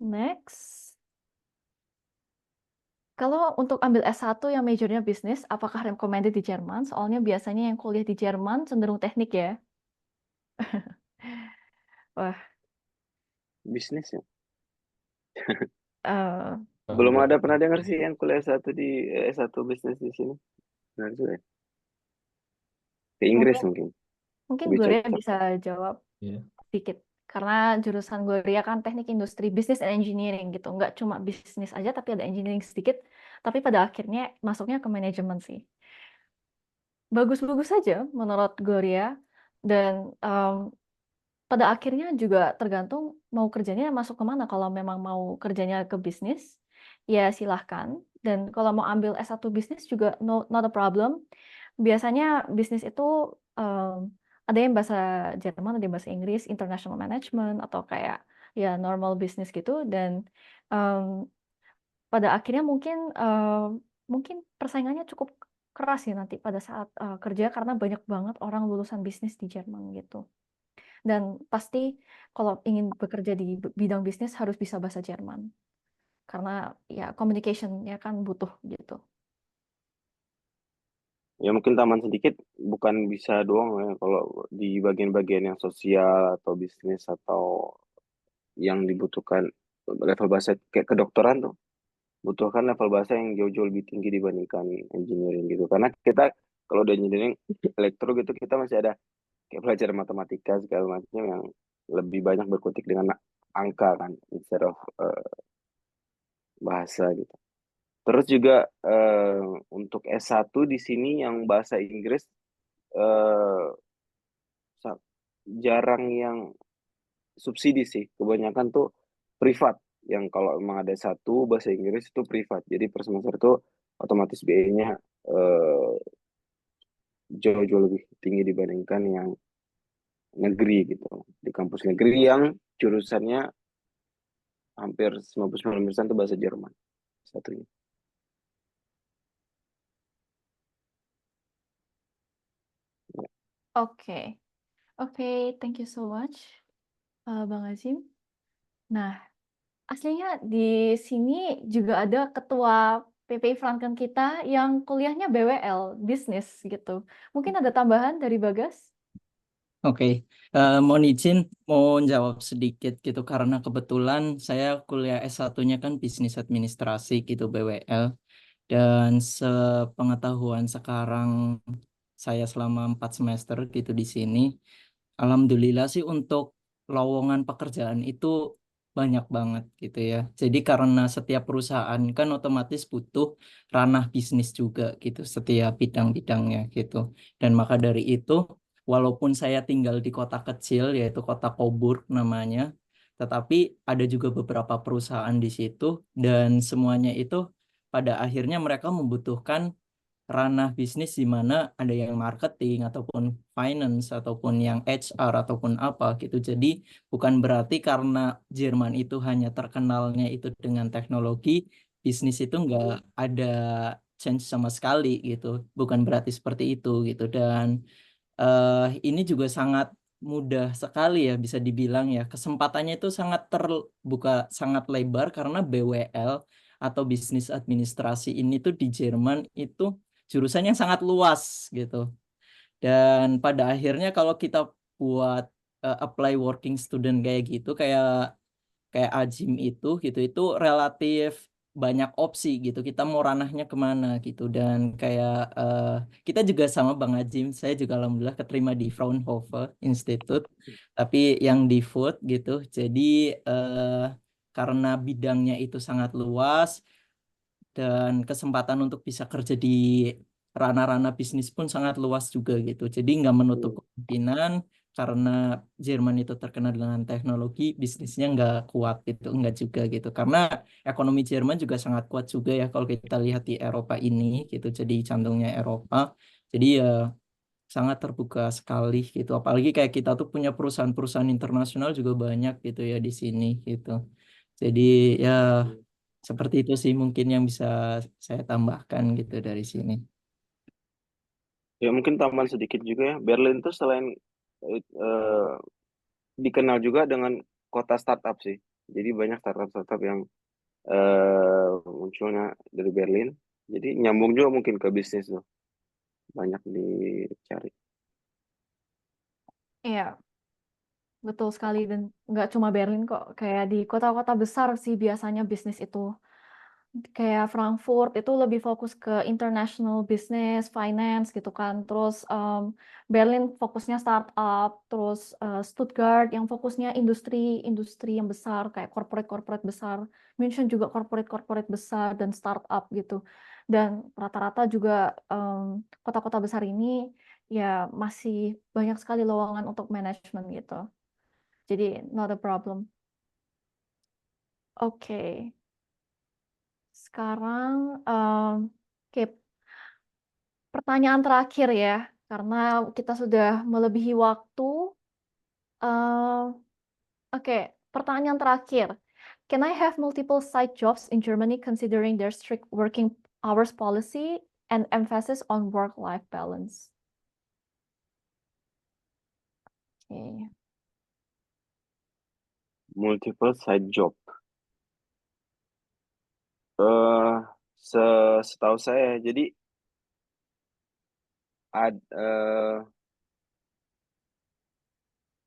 Next. Kalau untuk ambil S1 yang majornya bisnis, apakah recommended di Jerman? Soalnya biasanya yang kuliah di Jerman cenderung teknik ya. Wah, Bisnis ya. eh, Belum ada pernah dengar sih yang kuliah S1 bisnis di sini. Benar juga ya. Ke Inggris mungkin. mungkin Lebih Gloria cocok. bisa jawab Iya. sedikit. Karena jurusan Gloria kan teknik industri, business and engineering gitu. Nggak cuma bisnis aja, tapi ada engineering sedikit. Tapi pada akhirnya masuknya ke manajemen sih. Bagus-bagus saja menurut Gloria. Dan pada akhirnya juga tergantung mau kerjanya masuk kemana. Kalau memang mau kerjanya ke bisnis, ya silahkan. Dan kalau mau ambil S1 bisnis juga not a problem. Biasanya bisnis itu ada yang bahasa Jerman, ada yang bahasa Inggris, international management, atau kayak ya normal business gitu. Dan pada akhirnya mungkin persaingannya cukup keras ya nanti pada saat kerja karena banyak banget orang lulusan bisnis di Jerman gitu. Dan pasti kalau ingin bekerja di bidang bisnis harus bisa bahasa Jerman. Karena ya communication-nya kan butuh gitu. Ya mungkin taman sedikit bukan bisa doang ya kalau di bagian-bagian yang sosial atau bisnis atau yang dibutuhkan level bahasa kayak kedokteran tuh butuhkan level bahasa yang jauh-jauh lebih tinggi dibandingkan engineering gitu karena kita kalau di engineering elektro gitu kita masih ada kayak belajar matematika segala macam yang lebih banyak berkutik dengan angka kan instead of bahasa gitu. Terus juga untuk S1 di sini yang bahasa Inggris eh, jarang yang subsidi sih. Kebanyakan tuh privat. Yang kalau emang ada satu bahasa Inggris itu privat. Jadi per semester tuh otomatis biayanya jauh-jauh lebih tinggi dibandingkan yang negeri gitu. Di kampus negeri yang jurusannya hampir 99% itu bahasa Jerman. Satunya. Oke. Oke, thank you so much, Bang Azim. Nah, aslinya di sini juga ada ketua PPI Franken kita yang kuliahnya BWL, bisnis gitu. Mungkin ada tambahan dari Bagas? Oke, mohon izin mau jawab sedikit gitu karena kebetulan saya kuliah S1-nya kan bisnis administrasi gitu BWL, dan sepengetahuan sekarang saya selama 4 semester gitu di sini, alhamdulillah sih untuk lowongan pekerjaan itu banyak banget gitu ya. Jadi karena setiap perusahaan kan otomatis butuh ranah bisnis juga gitu setiap bidang-bidangnya gitu. Dan maka dari itu walaupun saya tinggal di kota kecil yaitu kota Coburg namanya, tetapi ada juga beberapa perusahaan di situ dan semuanya itu pada akhirnya mereka membutuhkan ranah bisnis di mana ada yang marketing ataupun finance ataupun yang HR ataupun apa gitu. Jadi bukan berarti karena Jerman itu hanya terkenalnya itu dengan teknologi, bisnis itu nggak ada change sama sekali gitu. Bukan berarti seperti itu gitu. Dan ini juga sangat mudah sekali ya bisa dibilang ya. Kesempatannya itu sangat terbuka, sangat lebar karena BWL atau bisnis administrasi ini tuh di Jerman itu jurusannya sangat luas gitu. Dan pada akhirnya kalau kita buat apply working student kayak gitu, kayak kayak Ajim itu relatif banyak opsi gitu, kita mau ranahnya kemana gitu. Dan kayak kita juga sama Bang Ajim, saya juga alhamdulillah keterima di Fraunhofer Institute tapi yang di food gitu. Jadi karena bidangnya itu sangat luas dan kesempatan untuk bisa kerja di ranah-ranah bisnis pun sangat luas juga gitu. Jadi nggak menutup kemungkinan karena Jerman itu terkenal dengan teknologi, bisnisnya nggak kuat gitu, nggak juga gitu. Karena ekonomi Jerman juga sangat kuat juga ya kalau kita lihat di Eropa ini gitu. Jadi jantungnya Eropa. Jadi ya sangat terbuka sekali gitu. Apalagi kayak kita tuh punya perusahaan-perusahaan internasional juga banyak gitu ya di sini gitu. Jadi ya seperti itu sih mungkin yang bisa saya tambahkan gitu dari sini. Ya mungkin tambahan sedikit juga ya. Berlin tuh selain dikenal juga dengan kota startup sih. Jadi banyak startup-startup yang munculnya dari Berlin. Jadi nyambung juga mungkin ke bisnis tuh. Banyak dicari. Iya, betul sekali. Dan nggak cuma Berlin kok. Kayak di kota-kota besar sih biasanya bisnis itu. Kayak Frankfurt itu lebih fokus ke international business, finance gitu kan. Terus Berlin fokusnya startup. Terus Stuttgart yang fokusnya industri yang besar kayak corporate besar. München juga corporate besar dan startup gitu. Dan rata-rata juga kota-kota besar ini ya masih banyak sekali lowongan untuk manajemen gitu. Jadi not a problem. Oke. Sekarang oke, pertanyaan terakhir ya, karena kita sudah melebihi waktu. Oke, pertanyaan terakhir. Can I have multiple side jobs in Germany considering their strict working hours policy and emphasis on work-life balance? Oke. Multiple side job. Setahu saya, jadi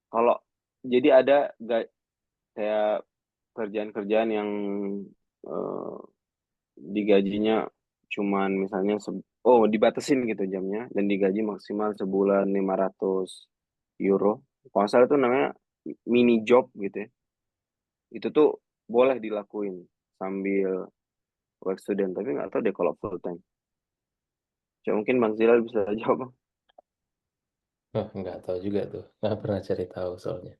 kalau jadi ada kayak kerjaan-kerjaan yang digajinya cuman misalnya dibatasin gitu jamnya dan digaji maksimal sebulan 500 euro. Kalau nggak salah itu namanya mini job gitu ya. Itu tuh boleh dilakuin sambil work student, tapi nggak tahu deh kalau full time. Coba mungkin Bang Zilal bisa jawab. Oh, nggak tahu juga tuh, nggak pernah cari tahu soalnya.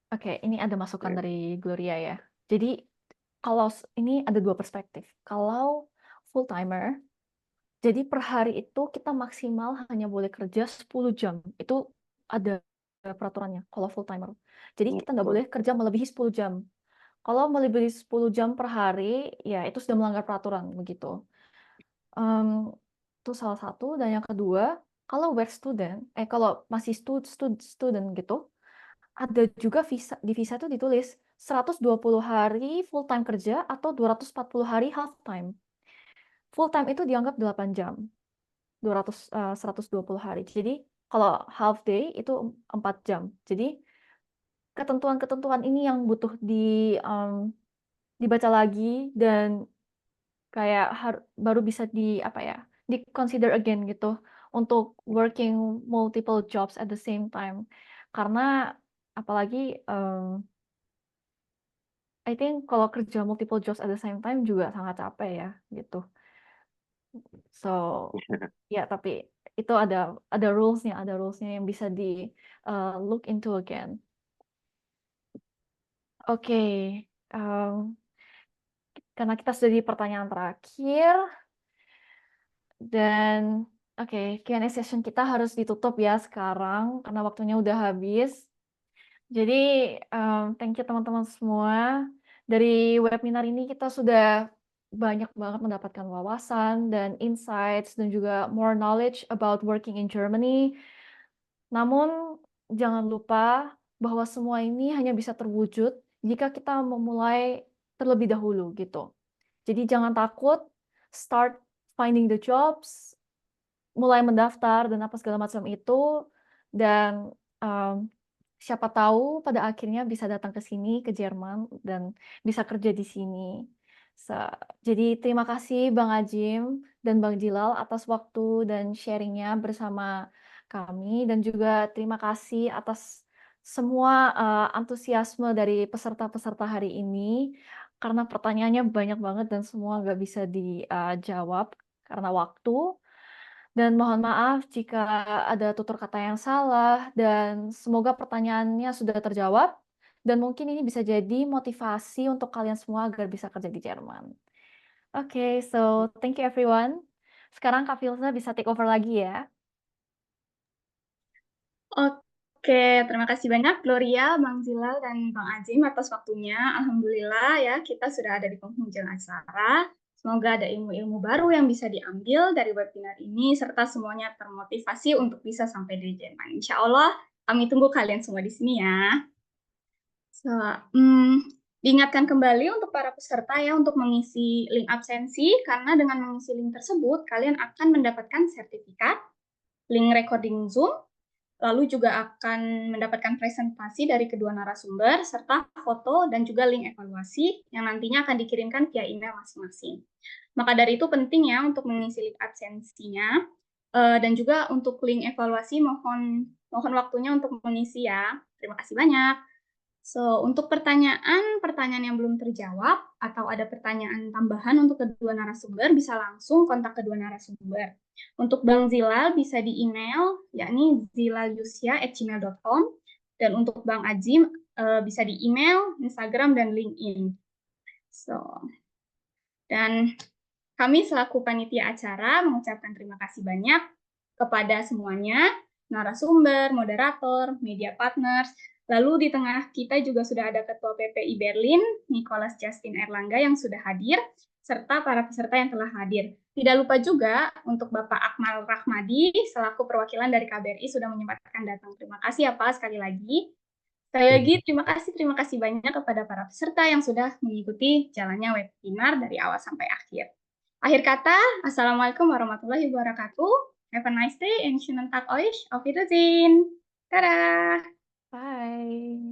Oke, ini ada masukan Ya. dari Gloria ya. Jadi kalau ini ada dua perspektif. Kalau full timer, jadi per hari itu kita maksimal hanya boleh kerja 10 jam. Itu ada peraturannya kalau full timer. Jadi kita nggak boleh kerja melebihi 10 jam. Kalau melebihi 10 jam per hari, ya itu sudah melanggar peraturan begitu. Itu salah satu. Dan yang kedua, kalau work student, kalau masih student gitu, ada juga di visa itu ditulis 120 hari full time kerja atau 240 hari half time. Full time itu dianggap 8 jam. 120 hari. Jadi kalau half day itu 4 jam. Jadi ketentuan-ketentuan ini yang butuh dibaca lagi dan kayak baru bisa di consider again gitu untuk working multiple jobs at the same time. Karena apalagi I think kalau kerja multiple jobs at the same time juga sangat capek ya gitu. So ya tapi itu ada rulesnya yang bisa di look into again. Oke, karena kita sudah di pertanyaan terakhir dan oke, Q&A session kita harus ditutup ya sekarang karena waktunya udah habis. Jadi thank you teman-teman semua. Dari webinar ini kita sudah banyak banget mendapatkan wawasan dan insights dan juga more knowledge about working in Germany. Namun jangan lupa bahwa semua ini hanya bisa terwujud jika kita memulai terlebih dahulu gitu. Jadi jangan takut, start finding the jobs, mulai mendaftar dan apa segala macam itu, dan siapa tahu pada akhirnya bisa datang ke sini, ke Jerman, dan bisa kerja di sini. Jadi terima kasih Bang Ajim dan Bang Jilal atas waktu dan sharingnya bersama kami, dan juga terima kasih atas semua antusiasme dari peserta-peserta hari ini, karena pertanyaannya banyak banget dan semua nggak bisa dijawab karena waktu. Dan mohon maaf jika ada tutur kata yang salah, dan semoga pertanyaannya sudah terjawab, dan mungkin ini bisa jadi motivasi untuk kalian semua agar bisa kerja di Jerman. Oke, so thank you everyone. Sekarang Kak Filsa bisa take over lagi ya. Oke, terima kasih banyak Gloria, Bang Zilal, dan Bang Azim atas waktunya. Alhamdulillah ya, kita sudah ada di penghujung acara. Semoga ada ilmu-ilmu baru yang bisa diambil dari webinar ini, serta semuanya termotivasi untuk bisa sampai di Jerman. Insya Allah, kami tunggu kalian semua di sini ya. So, diingatkan kembali untuk para peserta ya untuk mengisi link absensi, karena dengan mengisi link tersebut, kalian akan mendapatkan sertifikat, link recording Zoom, lalu juga akan mendapatkan presentasi dari kedua narasumber, serta foto dan juga link evaluasi yang nantinya akan dikirimkan via email masing-masing. Maka dari itu penting ya untuk mengisi link absensinya, dan juga untuk link evaluasi mohon waktunya untuk mengisi ya. Terima kasih banyak. So, untuk pertanyaan yang belum terjawab atau ada pertanyaan tambahan untuk kedua narasumber, bisa langsung kontak kedua narasumber. Untuk Bang Zilal bisa di email, yakni zilalyusya@gmail.com, dan untuk Bang Ajim bisa di email, Instagram, dan LinkedIn. So, dan kami selaku panitia acara mengucapkan terima kasih banyak kepada semuanya, narasumber, moderator, media partners. Lalu di tengah kita juga sudah ada Ketua PPI Berlin, Nicholas Justin Erlangga yang sudah hadir, serta para peserta yang telah hadir. Tidak lupa juga untuk Bapak Akmal Rahmadi, selaku perwakilan dari KBRI sudah menyempatkan datang. Terima kasih ya Pak, sekali lagi. Sekali lagi terima kasih banyak kepada para peserta yang sudah mengikuti jalannya webinar dari awal sampai akhir. Akhir kata, Assalamualaikum warahmatullahi wabarakatuh. Have a nice day and schönen Tag euch. Auf Wiedersehen. Dadah. Bye.